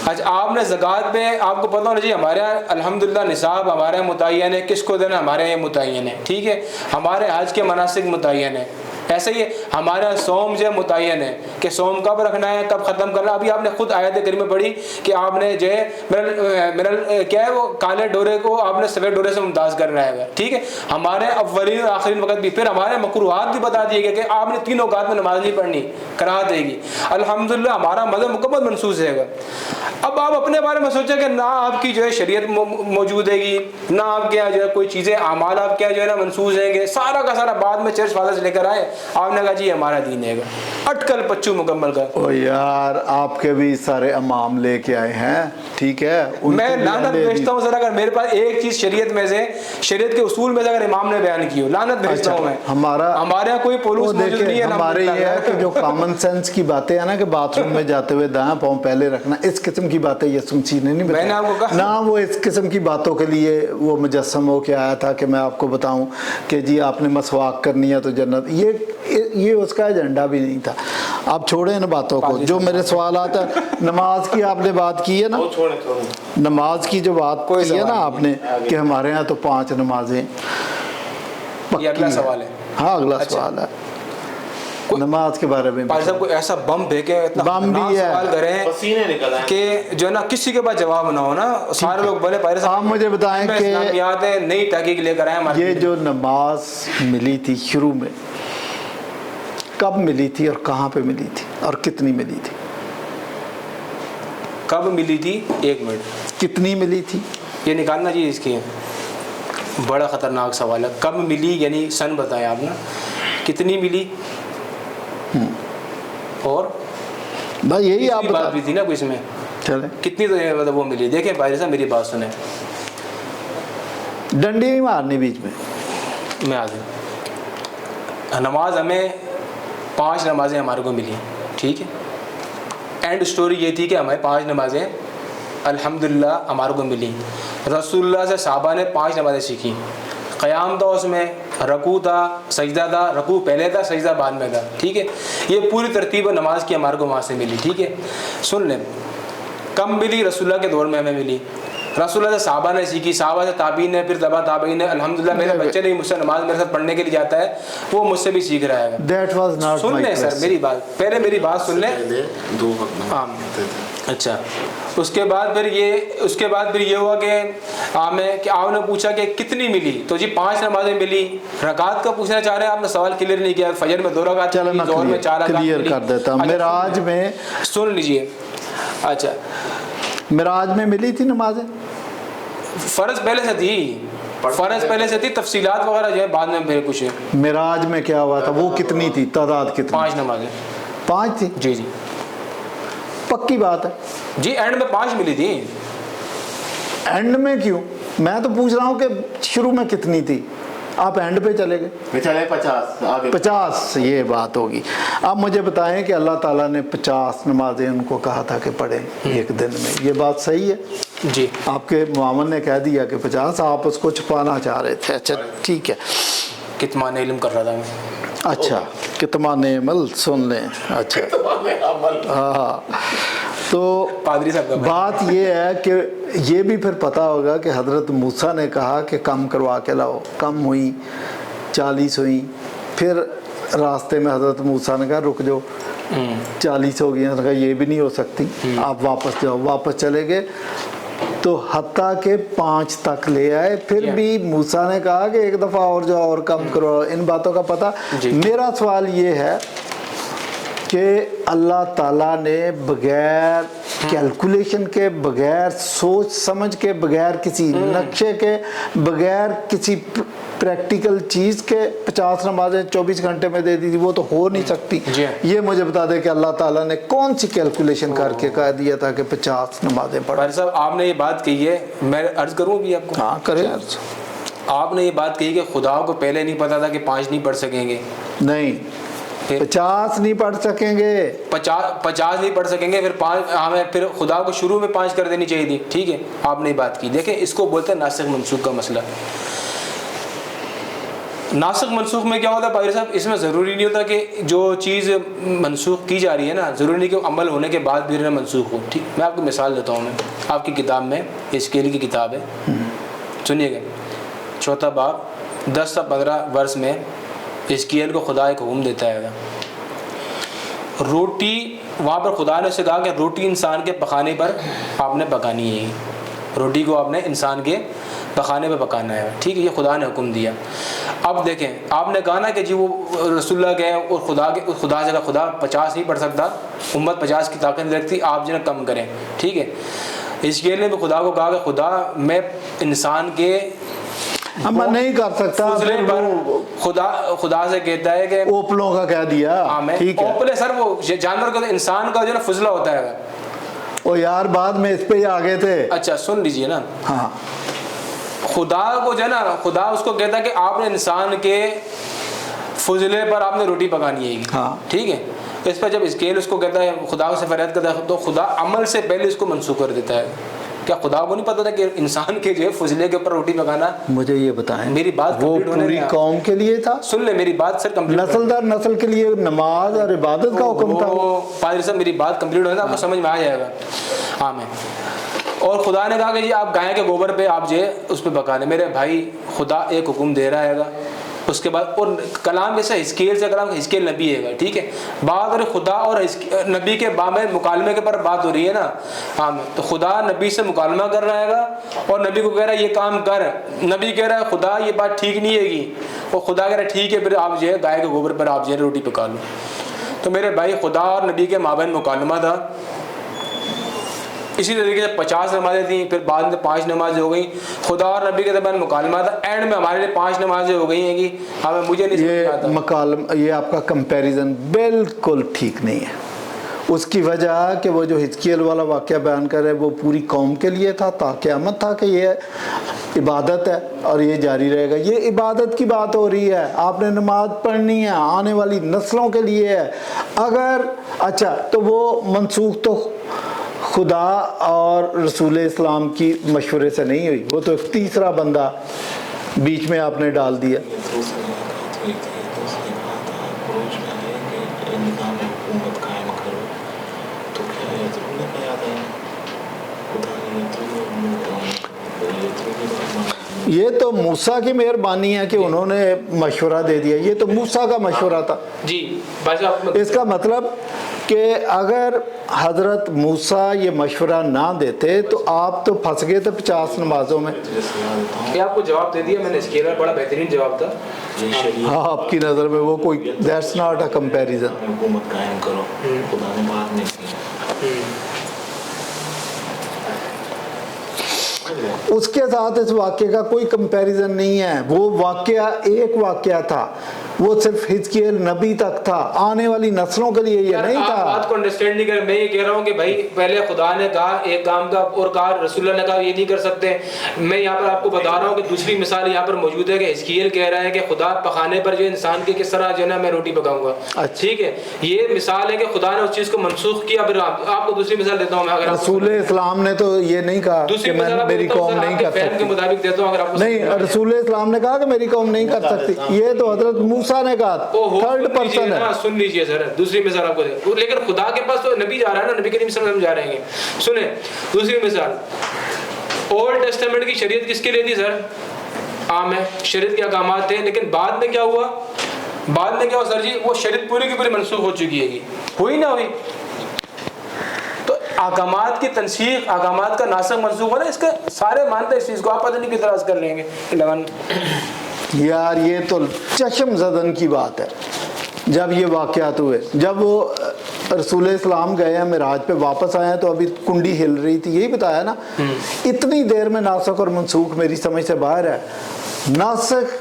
B: اچھا آپ نے زکوٰۃ پہ، آپ کو پتہ ہونا چاہیے ہمارے یہاں الحمدللہ نصاب ہمارے یہاں متعین ہے، کس کو دینا ہمارے یہاں متعین ہے، ٹھیک ہے؟ ہمارے حج کے مناسک متعین ہے، ایسے ہی ہمارے یہاں صوم جو متعین ہے کہ صوم کب رکھنا ہے، کب ختم کرنا ہے۔ ابھی آپ نے خود آیت کریمہ پڑھی کہ آپ نے جو ہے کیا ہے وہ کالے ڈورے کو آپ نے سفید ڈورے سے ممتاز کرنا ہے، ٹھیک ہے؟ ہمارے اولین اور آخرین وقت بھی، پھر ہمارے مکروہات بھی بتا دیے گئے کہ آپ نے 3 اوقات میں نماز نہیں پڑھنی، کراہت دے گی۔ الحمدللہ ہمارا مذہب مکمل منصوص ہے گا۔ اب آپ اپنے بارے میں سوچیں کہ نہ آپ کی جو ہے شریعت موجود ہے گی، نہ آپ کے یہاں جو ہے کوئی چیزیں اعمال آپ کے جو ہے نا منصوص ہیں گے، سارا کا سارا بعد میں چرچ فادر سے لے کر آئے، آپ نے کہا جی ہمارا دین ہے گا، اٹکل پچو مکمل کر۔
A: او یار آپ کے بھی سارے امام لے کے آئے ہیں، ٹھیک ہے؟
B: میں لعنت بھیجتا ہوں سر، اگر میرے پاس ایک چیز شریعت میں سے، شریعت کے اصول میں سے اگر امام نے بیان کی ہو، لعنت بھیجتا ہوں میں۔ ہمارے یہاں کوئی پولوس موجود نہیں ہے۔
A: ہمارے یہ ہے کہ جو کامن سینس کی باتیں ہیں نا، کہ باتھ روم میں جاتے ہوئے دائیں پاؤں پہلے رکھنا، اس قسم کی باتیں یسوع مسیح نے نہیں
B: میں نے آپ کو
A: بتائی، نہ وہ اس قسم کی باتوں کے لیے وہ مجسم ہو کے آیا تھا کہ میں آپ کو بتاؤں کہ جی آپ نے مسواک کرنی ہے تو جنت، یہ اس کا ایجنڈا بھی نہیں تھا۔ آپ چھوڑیں ان باتوں کو۔ جو میرے سوالات ہیں، نماز کی آپ نے بات کی ہے نا، نماز کی جو بات کی ہے نا آپ نے کہ ہمارے ہاں تو 5 نمازیں
B: یہ اگلا سوال ہے۔
A: ہاں اگلا سوال ہے نماز کے بارے میں۔
B: پاکستان کو ایسا بم پھینکے،
A: بم بھی ہے،
B: سوال کریں کہ جو ہے نا کسی کے پاس جواب نہ ہو نا، سارے لوگ بولے
A: آپ مجھے بتائیں کہ
B: اسلامیات ہے، نئی تحقیق لے کر آئے۔
A: یہ جو نماز ملی تھی شروع میں، کب ملی تھی اور کہاں پہ ملی تھی اور کتنی ملی تھی؟
B: کب ملی تھی؟ 1 منٹ،
A: کتنی ملی تھی
B: یہ نکالنا چاہیے اس کی، بڑا خطرناک سوال ہے۔ کب ملی یعنی سن بتائیں آپ نا، کتنی ملی، اور
A: بھائی یہی آپ
B: بات بھی تھی نا کوئی اس میں،
A: چلیں
B: کتنی تو مطلب وہ ملی۔ دیکھیں بھائی صاحب میری بات سنیں،
A: ڈنڈی نہیں مارنی بیچ میں
B: آ جائیں۔ نماز ہمیں 5 نمازیں ہمارے کو ملی، ٹھیک ہے؟ اینڈ سٹوری یہ تھی کہ ہمیں 5 نمازیں الحمدللہ ہمارے کو ملی۔ رسول اللہ سے صحابہ نے 5 نمازیں سیکھی، قیام تھا اس میں، رکوع تھا، سجدہ تھا، رکوع پہلے تھا، سجدہ بعد میں تھا، ٹھیک ہے؟ یہ پوری ترتیب نماز کی ہمارے کو وہاں سے ملی، ٹھیک ہے؟ سن لیں کم ملی، رسول اللہ کے دور میں ہمیں ملی، رسول اللہ سے صحابہ نے سیکھی, صحابہ سے تابعین نے, پھر تبع تابعین نے. الحمدللہ میرے بچے نے مجھ سے نماز میرے ساتھ پڑھنے کے لیے جاتا ہے, وہ مجھ سے بھی سیکھ رہا ہے.
A: That was not
B: sun
A: my
B: لیں سر
A: question.
B: میری بات, پہلے میری بات سن لیں.
D: 2 وقت
B: ہاں اچھا. اس کے بعد پھر یہ ہوا کہ آپ نے پوچھا کہ کتنی ملی, تو جی 5 نمازیں ملی. رکعت کا پوچھنا چاہ رہے ہیں, آپ نے سوال کلیئر نہیں کیا. فجر میں 2 رکعت, ظہر میں 4 رکعت
A: کلیئر کر دیتا ہوں. معراج میں
B: سن لیجئے. اچھا
A: معراج میں ملی تھی نمازیں؟
B: فرض پہلے سے تھی, تفصیلات وغیرہ جو ہے بعد میں پھر کچھ.
A: معراج میں کیا ہوا تھا, وہ کتنی تھی, تعداد کتنی؟
B: 5 نمازیں.
A: 5 تھی؟
B: جی جی
A: پکی بات ہے
B: جی. اینڈ میں 5 ملی تھی.
A: اینڈ میں کیوں؟ میں تو پوچھ رہا ہوں کہ شروع میں کتنی تھی, آپ اینڈ پہ چلے گئے.
D: چلے 50
A: 50 یہ بات ہوگی. آپ مجھے بتائیں کہ اللہ تعالیٰ نے 50 نمازیں ان کو کہا تھا کہ پڑھیں ایک دن میں, یہ بات صحیح ہے؟
B: جی
A: آپ کے معاون نے کہہ دیا کہ 50, آپ اس کو چھپانا چاہ رہے تھے. اچھا ٹھیک ہے,
B: کتمان علم کر رہا تھا میں.
A: اچھا کتمان عمل سن لیں. اچھا ہاں, تو
B: پادری صاحب کا
A: بات یہ ہے کہ یہ بھی پھر پتہ ہوگا کہ حضرت موسیٰ نے کہا کہ کم کروا کے لاؤ, کم ہوئی 40 ہوئی. پھر راستے میں حضرت موسیٰ نے کہا رک جاؤ, 40 ہو گئی. کہا یہ بھی نہیں ہو سکتی, آپ واپس جاؤ. واپس چلے گئے تو حتیٰ کہ 5 تک لے آئے. پھر بھی موسیٰ نے کہا کہ ایک دفعہ اور جاؤ اور کم کرو. ان باتوں کا پتہ. میرا سوال یہ ہے کہ اللہ تعالیٰ نے بغیر کیلکولیشن کے, بغیر سوچ سمجھ کے, بغیر کسی نقشے کے, بغیر کسی پریکٹیکل چیز کے 50 نمازیں 24 گھنٹے میں دے دی تھی. وہ تو ہو نہیں سکتی. یہ مجھے بتا دے کہ اللہ تعالیٰ نے کون سی کیلکولیشن کر کے کہہ دیا تھا کہ 50 نمازیں پڑھیں.
B: بھائی صاحب آپ نے یہ بات کہی ہے, میں عرض کروں بھی آپ کو.
A: ہاں کرے عرض.
B: آپ نے یہ بات کہی کہ خدا کو پہلے نہیں پتا تھا کہ 5 نہیں پڑھ سکیں گے.
A: نہیں 50 نہیں پڑھ سکیں گے,
B: 50 نہیں پڑھ سکیں گے. پھر 5 ہمیں پھر خدا کو شروع میں 5 کر دینی چاہیے تھی. ٹھیک ہے, آپ نے یہ بات کی. دیکھیں اس کو بولتے ہیں ناسخ منسوخ کا مسئلہ. ناسخ منسوخ میں کیا ہوتا ہے پادری صاحب, اس میں ضروری نہیں ہوتا کہ جو چیز منسوخ کی جا رہی ہے نا, ضروری نہیں کہ وہ عمل ہونے کے بعد بھی منسوخ ہو. ٹھیک, میں آپ کو مثال دیتا ہوں. میں آپ کی کتاب میں, اسکیل کی کتاب ہے, سنیے گا, 4 باب 10 سے 15 ورس میں اسکیل کو خدا ایک حکم دیتا ہے. روٹی, وہاں پر خدا نے اسے کہا کہ روٹی انسان کے پکانے پر آپ نے پکانی ہے. روٹی کو آپ نے انسان کے پکانے پہ پکانا ہے. ٹھیک ہے, یہ خدا نے حکم دیا. اب دیکھیں آپ نے کہا نا کہ جی وہ رسول اللہ گئے اور خدا سے کہا خدا 50 نہیں پڑھ سکتا, امت 50 کی طاقت نہیں رکھتی, آپ جو ہے کم کریں. ٹھیک ہے, اسکیل نے بھی خدا کو کہا کہ خدا میں انسان کے
A: میں نہیں کر سکتا.
B: خدا سے کہتا ہے کہ
A: اوپلوں کا کہہ دیا.
B: اوپلے سر وہ جانور کا, انسان کا جو ہے فضلہ ہوتا ہے.
A: او یار بعد میں اس پہ ہی آگے تھے.
B: اچھا سن لیجئے نا.
A: ہاں
B: خدا کو جو ہے نا, خدا اس کو کہتا ہے کہ آپ نے انسان کے فضلے پر آپ نے روٹی پکانی ہے.
A: ہاں
B: ٹھیک ہے, اس پر جب اسکیل اس کو کہتا ہے, خدا سے فریاد کرتا ہے, تو خدا عمل سے پہلے اس کو منسوخ کر دیتا ہے. کیا خدا کو نہیں پتا تھا کہ انسان کے جو ہے فضلے کے اوپر روٹی پکانا؟
A: مجھے یہ بتائیں,
B: میری بات
A: وہ پوری قوم کے لیے تھا.
B: سن لیں میری بات سر کمپلیٹ.
A: نسل در نسل کے لیے نماز اور عبادت کا حکم تھا.
B: پادری صاحب میری بات کمپلیٹ ہونے آپ کو سمجھ میں آ جائے گا. ہاں میں, اور خدا نے کہا کہ جی آپ گائے کے گوبر پہ آپ جو ہے اس پہ پکا لیں. میرے بھائی خدا ایک حکم دے رہا ہے گا, اس کے بعد اور کلام جیسا ہزکیل سے کلام, ہزکیل نبی ہے گا. ٹھیک ہے, بات اور خدا اور نبی کے بامے مکالمے کے پر بات ہو رہی ہے نا. ہاں تو خدا نبی سے مکالمہ کر رہا ہے گا اور نبی کو کہہ رہا ہے یہ کام کر. نبی کہہ رہا ہے خدا یہ بات ٹھیک نہیں ہے گی, اور خدا کہہ رہا ہے ٹھیک ہے پھر آپ جو ہے گائے کے گوبر پر آپ جو ہے روٹی پکا لو. تو میرے بھائی خدا اور نبی کے مابین مکالمہ تھا. اسی طریقے سے 50 نمازیں تھیں, پھر بعد میں 5 نمازیں ہو گئیں. خدا اور نبی کے درمیان مکالمہ تھا, اینڈ میں ہمارے لیے 5 نمازیں ہو گئی ہیں کہ ہمیں مجھے نہیں سمجھ آتا.
A: یہ آپ کا کمپیریزن بالکل ٹھیک نہیں ہے. اس کی وجہ کہ وہ جو حزقیل والا واقعہ بیان کر رہے ہیں وہ پوری قوم کے لیے تھا, تا قیامت تھا کہ یہ عبادت ہے اور یہ جاری رہے گا. یہ عبادت کی بات ہو رہی ہے, آپ نے نماز پڑھنی ہے, آنے والی نسلوں کے لیے ہے. اگر اچھا تو وہ منسوخ تو خدا اور رسول اسلام کی مشورے سے نہیں ہوئی, وہ تو ایک تیسرا بندہ بیچ میں آپ نے ڈال دیا. یہ تو موسیٰ کی مہربانی ہے کہ انہوں نے مشورہ دے دیا، یہ تو موسیٰ کا مشورہ تھا
B: جی بھائی صاحب،
A: اس کا مطلب کہ اگر حضرت موسیٰ یہ مشورہ نہ دیتے تو آپ تو پھنس گئے تھے 50 نمازوں میں۔
B: یہ آپ کو جواب دے دیا میں نے، اس کے بڑا بہترین جواب تھا۔
A: ہاں آپ کی نظر میں وہ کوئی دیٹس ناٹ اے کمپیریزن۔
C: حکومت قائم کرو، خدا نے بات نہیں کی۔
A: اس کے ساتھ اس واقعے کا کوئی کمپیریزن نہیں ہے، وہ واقعہ ایک واقعہ تھا، وہ صرف حزقیل نبی تک تھا، آنے والی نسلوں کے لیے یہ نہیں تھا۔
B: آپ بات کو انڈرسٹینڈ نہیں کر، میں یہ کہہ رہا ہوں کہ بھائی پہلے خدا نے کہا ایک کام کا اور کہا رسول اللہ نے کہا یہ نہیں کر سکتے۔ میں یہاں پر آپ کو بتا رہا ہوں کہ دوسری مثال یہاں پر موجود ہے کہ حزقیل کہہ رہا ہے کہ خدا پخانے پر جو انسان کے کس طرح جو ہے نا میں روٹی پکاؤں گا، ٹھیک ہے، یہ مثال ہے کہ خدا نے اس چیز کو منسوخ کیا۔ پھر آپ کو دوسری مثال دیتا ہوں میں، اگر
A: رسول اسلام نے تو یہ نہیں کہا کہ میری قوم نہیں کر
B: فہم کے مطابق دیتا ہوں، اگر آپ
A: نہیں، رسول اسلام نے کہا کہ میری قوم نہیں کر سکتی، یہ تو حضرت موسیٰ نے کہا، تھرڈ پرسن ہے۔
B: سن لیجئے سر، دوسری مثال آپ کو دے، لیکن خدا کے پاس تو نبی جا رہا ہے نا، نبی کریم صلی اللہ علیہ وسلم جا رہے ہیں۔ سنیں دوسری مثال، اولڈ ٹیسٹمنٹ کی شریعت کس کے لیے تھی سر؟ عام ہے، شریعت کے احکامات تھے، لیکن بعد میں کیا ہوا؟ بعد میں کیا ہوا سر جی؟ وہ شریعت پوری کی پوری منسوخ ہو چکی ہے، ہوئی نہ ہوئی؟ تو احکامات کی تنسیخ، احکامات کا ناسخ منسوخ ہونا، اس کے سارے مانتے اس چیز کو، آپ پتہ نہیں کس اعتراض کر لیں گے لگن۔
A: یار یہ تو چشم زدن کی بات ہے۔ جب یہ واقعات ہوئے، جب وہ رسول اسلام گئے ہیں معراج پہ، واپس آئے ہیں تو ابھی کنڈی ہل رہی تھی، یہی بتایا نا۔ اتنی دیر میں ناسخ اور منسوخ میری سمجھ سے باہر ہے۔ ناسخ،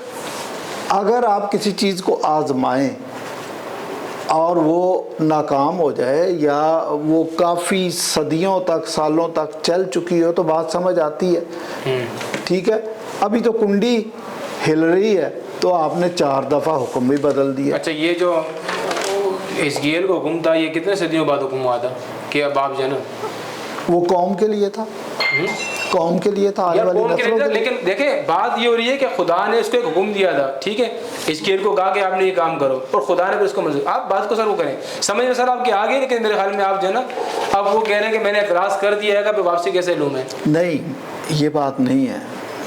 A: اگر آپ کسی چیز کو آزمائیں اور وہ ناکام ہو جائے یا وہ کافی صدیوں تک، سالوں تک چل چکی ہو تو بات سمجھ آتی ہے، ٹھیک ہے۔ ابھی تو کنڈی ہل رہی ہے تو آپ نے 4 دفعہ حکم بھی بدل دیا۔
B: اچھا، یہ جو حزقیل کو حکم تھا، یہ کتنے صدیوں بعد حکم ہوا تھا کہ اب آپ جو ہے نا،
A: وہ قوم کے لیے تھا، قوم کے لیے تھا، آنے والی نسلوں کے لیے۔
B: لیکن دیکھیں بات یہ ہو رہی ہے کہ خدا نے اس کو ایک حکم دیا تھا، ٹھیک ہے، حزقیل کو کہا کہ آپ نے یہ کام کرو، اور خدا نے پھر اس کو منظور۔ آپ بات کو سر وہ کریں، سمجھ میں سر آپ کے آگے، لیکن میرے خیال میں آپ جو ہے نا اب وہ کہہ رہے ہیں کہ میں نے اعتراض کر دیا ہے، کہ واپسی کیسے لوں میں؟
A: نہیں، یہ بات نہیں ہے،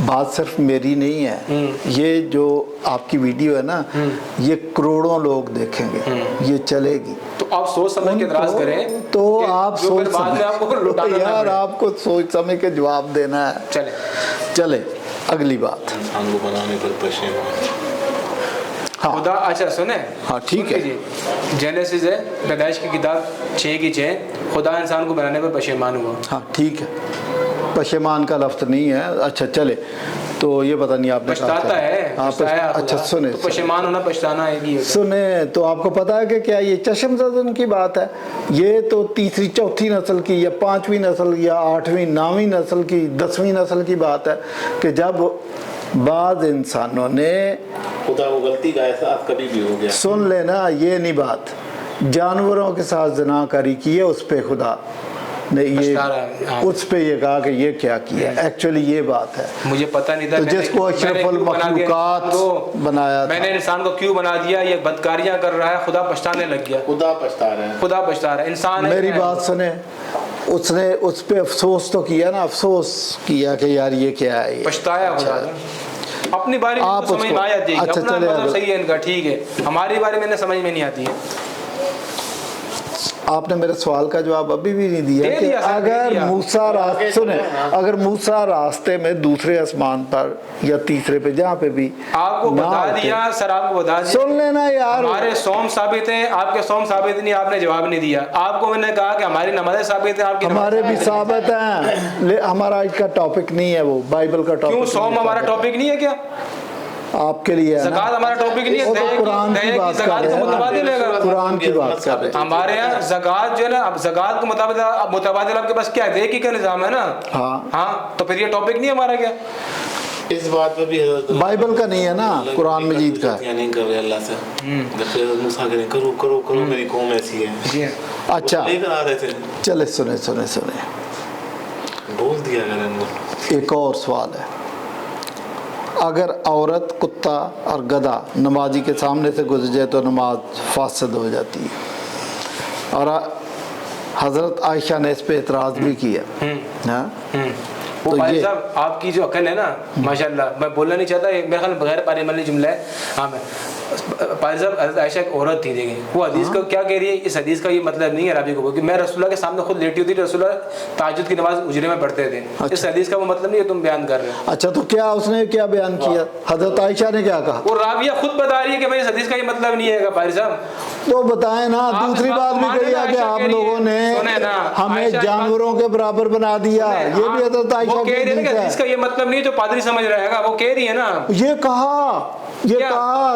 A: بات صرف میری نہیں ہے، یہ جو آپ کی ویڈیو ہے نا، یہ کروڑوں لوگ دیکھیں گے، یہ چلے گی۔
B: تو آپ سوچ سمجھ کے اعتراض کریں،
A: تو آپ سوچ سمجھ، یار آپ کو سوچ سمجھ کے جواب دینا ہے۔ چلے اگلی بات،
C: انسان کو بنانے پر پشیمان۔
B: خدا، اچھا سنیں،
A: ہاں ٹھیک ہے،
B: جینیسس ہے، پیدائش کی کتاب 6 کی 6، خدا انسان کو بنانے پر پشیمان ہوا۔
A: ہاں ٹھیک ہے، پشیمان کا لفظ نہیں ہے۔ اچھا چلے، تو یہ پتہ نہیں آپ نے
B: پچھتاتا ہے،
A: اچھا سنیں،
B: تو پشیمان ہونا پچھتانا ایک ہی ہوتا ہے۔
A: سنیں، تو آپ کو پتا ہے کہ کیا یہ چشم زدن کی بات ہے؟ یہ تو تیسری چوتھی نسل کی یا 5ویں نسل یا 8ویں 9ویں نسل کی 10ویں نسل کی بات ہے کہ جب بعض انسانوں نے،
C: خدا وہ غلطی کا احساس کبھی بھی ہو گیا،
A: سن لینا، یہ نہیں بات، جانوروں کے ساتھ زنا کاری کی ہے، اس پہ خدا نے یہ، اس پہ یہ کہا کہ یہ کیا کیا، ایکچولی یہ بات ہے۔
B: مجھے پتہ نہیں تھا،
A: جس کو اشرف المخلوقات بنایا تھا،
B: میں نے انسان کو کیوں بنا دیا، یہ بدکاریاں کر رہا ہے، خدا پچھتانے لگ گیا،
D: خدا پچھتا رہا ہے،
B: خدا پچھتا رہا ہے، انسان ہے۔
A: میری بات سنیں، اس نے اس پہ افسوس تو کیا نا، افسوس کیا کہ یار یہ کیا ہے،
B: پچھتایا خدا نے اپنی بارے میں، سمجھ میں آ جاتی ہے، اپنا مطلب صحیح ہے ان کا، ٹھیک ہے، ہماری بارے میں سمجھ میں نہیں آتی ہے۔
A: آپ نے میرے سوال کا جواب ابھی بھی نہیں دیا کہ اگر موسیٰ راستے، سنیں، اگر موسیٰ راستے میں دوسرے آسمان پر یا تیسرے پہ جہاں پہ بھی
B: آپ کو بتا دیا سر، آپ کو بتا دیا،
A: سن لینا یار،
B: ہمارے صوم ثابت ہیں، آپ کے صوم ثابت نہیں، آپ نے جواب نہیں دیا۔ آپ کو میں نے کہا کہ ہماری نمازیں ثابت ہیں، آپ کی
A: ہمارے بھی ثابت ہیں، ہمارا آج کا ٹاپک نہیں ہے، وہ بائبل کا ٹاپک۔
B: کیوں صوم ہمارا ٹاپک نہیں ہے کیا؟
A: آپ کے لیے
B: زکات ہمارا ٹاپک نہیں ہے،
A: قرآن کی بات کر رہے ہیں، قرآن کی بات کر رہے ہیں۔
B: ہمارے یہاں زکات جو ہے نا، اب زکات کو متبادل آپ کے پاس کیا ہے، دیکھی کا نظام ہے نا، ہاں، تو پھر یہ ٹاپک نہیں ہمارا کیا؟
C: اس بات پہ بھی حضرت
A: بائبل کا نہیں ہے نا، قرآن مجید کا ہے۔
C: نہیں کر رہے اللہ سے، جب سے حضرت موسیٰ کہتے ہیں کرو کرو کرو میری قوم ایسی ہے،
A: اچھا
C: لے کر آ رہے تھے،
A: چلے سنیں سنیں سنیں،
C: بول دیا کریں ان کو۔
A: ایک اور سوال ہے، اگر عورت، کتا اور گدھا نمازی کے سامنے سے گزر جائے تو نماز فاسد ہو جاتی ہے، اور حضرت عائشہ نے اس پہ اعتراض بھی کیا،
B: وہ پادری صاحب آپ کی جو عقل ہے نا ماشاءاللہ، میں بولنا نہیں چاہتا، میرے خیال میں بغیر پارلیمنٹری جملہ ہے. ہاں میں پادری صاحب حضرت عائشہ ایک عورت تھی، دیکھیں وہ حدیث کو کیا کہہ رہی ہے. اس حدیث کا یہ مطلب نہیں ہے رابی کو کہ میں رسول اللہ کے سامنے خود لیٹی ہوتی تھی، رسول اللہ تہجد کی نماز اجرے میں پڑھتے تھے. اس حدیث کا وہ مطلب نہیں ہے تم بیان کر رہے ہو.
A: اچھا تو کیا اس نے کیا بیان کیا؟ حضرت عائشہ نے کیا کہا؟
B: وہ رابعہ خود بتا رہی ہے کہ بھائی اس حدیث کا یہ مطلب نہیں ہے پادری صاحب.
A: تو بتائیں نا. دوسری بات بھی کہی ہے کہ آپ لوگوں نے ہمیں جانوروں کے برابر بنا دیا، یہ بھی حضرت عائشہ
B: کہہ رہی ہے کہ حدیث کا یہ مطلب نہیں جو پادری سمجھ رہے گا، وہ کہہ رہی ہے نا.
A: یہ کہا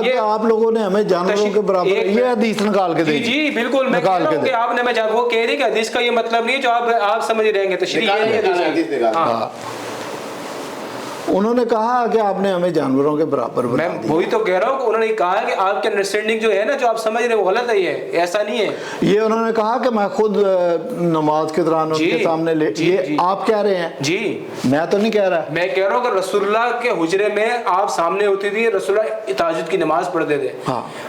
A: کہ آپ لوگوں نے ہمیں جانوروں کے برابر، یہ حدیث نکال کے دے.
B: جی بالکل میں کہہ رہا ہوں کہ آپ نے وہ کہہ رہی کہ حدیث کا یہ مطلب نہیں جو آپ سمجھ رہیں گے. تشریح
A: انہوں نے کہا کہ آپ نے ہمیں جانوروں کے برابر بنا دیا.
B: میں وہی تو کہہ رہا ہوں کہ انہوں نے کہا کہ آپ کی انڈرسٹینڈنگ جو ہے نا جو آپ سمجھ رہے ہیں وہ غلط ہے، یہ ایسا نہیں ہے.
A: یہ انہوں نے کہا کہ میں خود نماز کے دوران ان کے سامنے یہ آپ کہہ رہے ہیں؟
B: جی
A: میں تو نہیں کہہ رہا.
B: میں کہہ رہا ہوں کہ رسول اللہ کے حجرے میں آپ سامنے ہوتی تھی، رسول اللہ تہجد کی نماز پڑھتے تھے.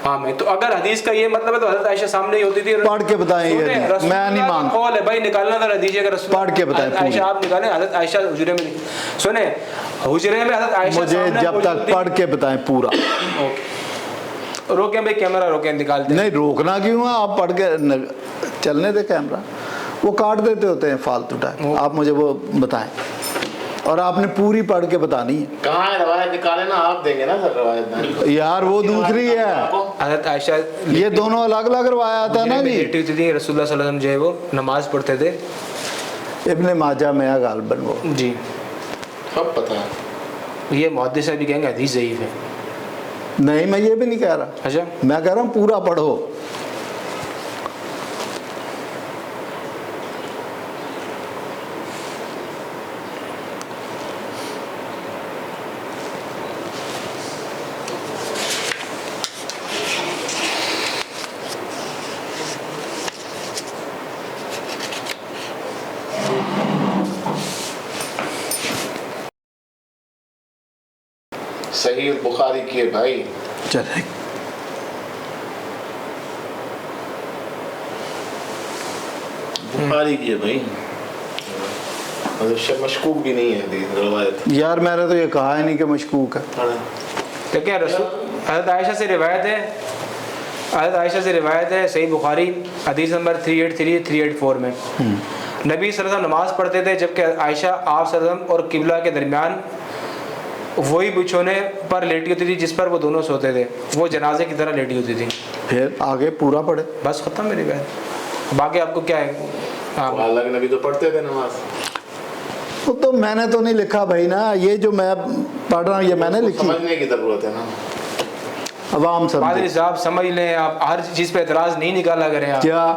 B: ہاں میں تو اگر حدیث کا یہ مطلب ہے تو حضرت عائشہ سامنے ہی ہوتی تھی.
A: پڑھ کے بتائیں. یہ میں نہیں مانتا.
B: قول ہے بھائی نکالنا تھا حدیث کا رسول
A: پڑھ کے بتائیں.
B: عائشہ آپ نکالیں. حضرت عائشہ حجرے میں سنیں، حجرے میں حضرت عائشہ
A: مجھے جب تک پڑھ کے بتائیں پورا.
B: روکیں بھائی کیمرہ روکیں، نکالتے
A: نہیں. روکنا کیوں ہے؟ آپ پڑھ کے چلنے دے کیمرہ. وہ کاٹ دیتے ہوتے ہیں فالتو ٹائم. آپ مجھے وہ بتائیں اور آپ نے پوری پڑھ کے بتانی ہے.
D: کہاں ہے روایت؟ نکالے نا، آپ دیں گے نا سر روایت.
A: یار وہ دوسری ہے.
B: حضرت عائشہ
A: یہ دونوں الگ الگ روایات ہیں نا جی.
B: رسول اللہ صلی اللہ علیہ وسلم جو ہے وہ نماز پڑھتے تھے.
A: ابن ماجہ میں غالباً وہ.
B: جی
D: سب پتہ ہے.
B: یہ محدث بھی کہیں گے حدیث ضعیف ہے.
A: نہیں میں یہ بھی نہیں کہہ رہا.
B: اچھا
A: میں کہہ رہا ہوں پورا پڑھو.
D: صحیح بخاری کی ہے بھائی.
A: چلے
D: بخاری کی ہے بھائی، مشکوک بھی نہیں ہے روایت.
A: یار میں نے تو یہ کہا ہی نہیں کہ مشکوک ہے.
B: دیکھیں حضرت عائشہ سے روایت ہے، حضرت عائشہ سے روایت ہے صحیح بخاری حدیث نمبر 383 384 میں. نبی صلی اللہ علیہ وسلم نماز پڑھتے تھے جبکہ عائشہ آپ صلی اللہ علیہ وسلم اور قبلہ کے درمیان وہی بچھونے پر لیٹی ہوتی تھی جس پر وہ دونوں سوتے تھے. وہ جنازے کی طرح لیٹی ہوتی تھی.
A: پھر آگے پورا پڑھے.
B: بس ختم میری بات. باقی آپ کو کیا ہے؟
D: اللہ کے نبی تو پڑھتے تھے نماز.
A: وہ تو میں نے تو نہیں لکھا بھائی نا. یہ جو میں پڑھ رہا ہوں یہ میں نے لکھی.
D: سمجھنے کی ضرورت ہے نا.
A: عوام
B: پادری صاحب سمجھ لیں، آپ ہر چیز پہ اعتراض نہیں نکالا کریں.
A: کیا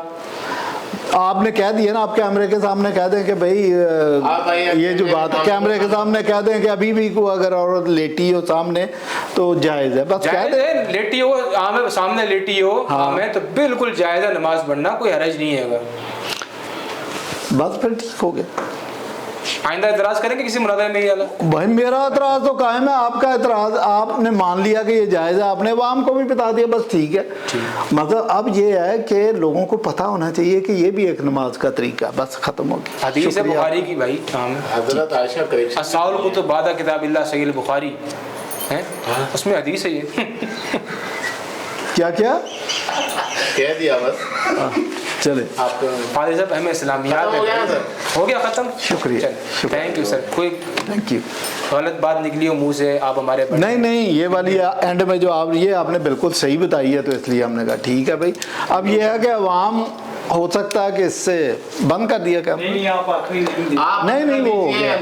A: آپ نے کہہ دیا نا، آپ کیمرے کے سامنے کہہ دیں کہ بھائی یہ جو بات ہے کیمرے کے سامنے کہہ دیں کہ ابھی بھی کو اگر عورت لیٹی ہو سامنے تو جائز ہے. بس کہہ دیں
B: لیٹی ہو ہمیں سامنے لیٹی ہو ہمیں تو بالکل جائز ہے نماز پڑھنا، کوئی حرج نہیں ہے.
A: بس پھر ٹھیک ہو گیا.
B: آئندہ اعتراض کریں کہ کسی مناظرے میں یہ
A: بھائی میرا اعتراض تو قائم ہے. آپ کا اعتراض آپ نے مان لیا کہ یہ جائز ہے، آپ نے عوام کو بھی بتا دیا. بس ٹھیک ہے. مطلب اب یہ ہے کہ لوگوں کو پتہ ہونا چاہیے کہ یہ بھی ایک نماز کا طریقہ. بس ختم ہو گیا.
B: حدیث بخاری کی بھائی
D: حضرت عائشہ کریکشن
B: اساؤل کو تو بعد کتاب اللہ صحیح البخاری ہے، اس میں حدیث ہے یہ.
A: کیا
D: کہہ دیا بس.
A: چلے
D: آپ
B: فاضل صاحب ہمیں اسلامیات ہو گیا ختم.
A: شکریہ.
B: Thank you sir. کوئی
A: تھینک یو.
B: غلط بات نکلی ہو منہ سے آپ ہمارے
A: نہیں یہ والی اینڈ میں جو آپ نے بالکل صحیح بتائی ہے تو اس لیے ہم نے کہا ٹھیک ہے بھائی. اب یہ ہے کہ عوام ہو سکتا ہے کہ اس سے بند کر دیا. کیا نہیں وہ ہو گیا.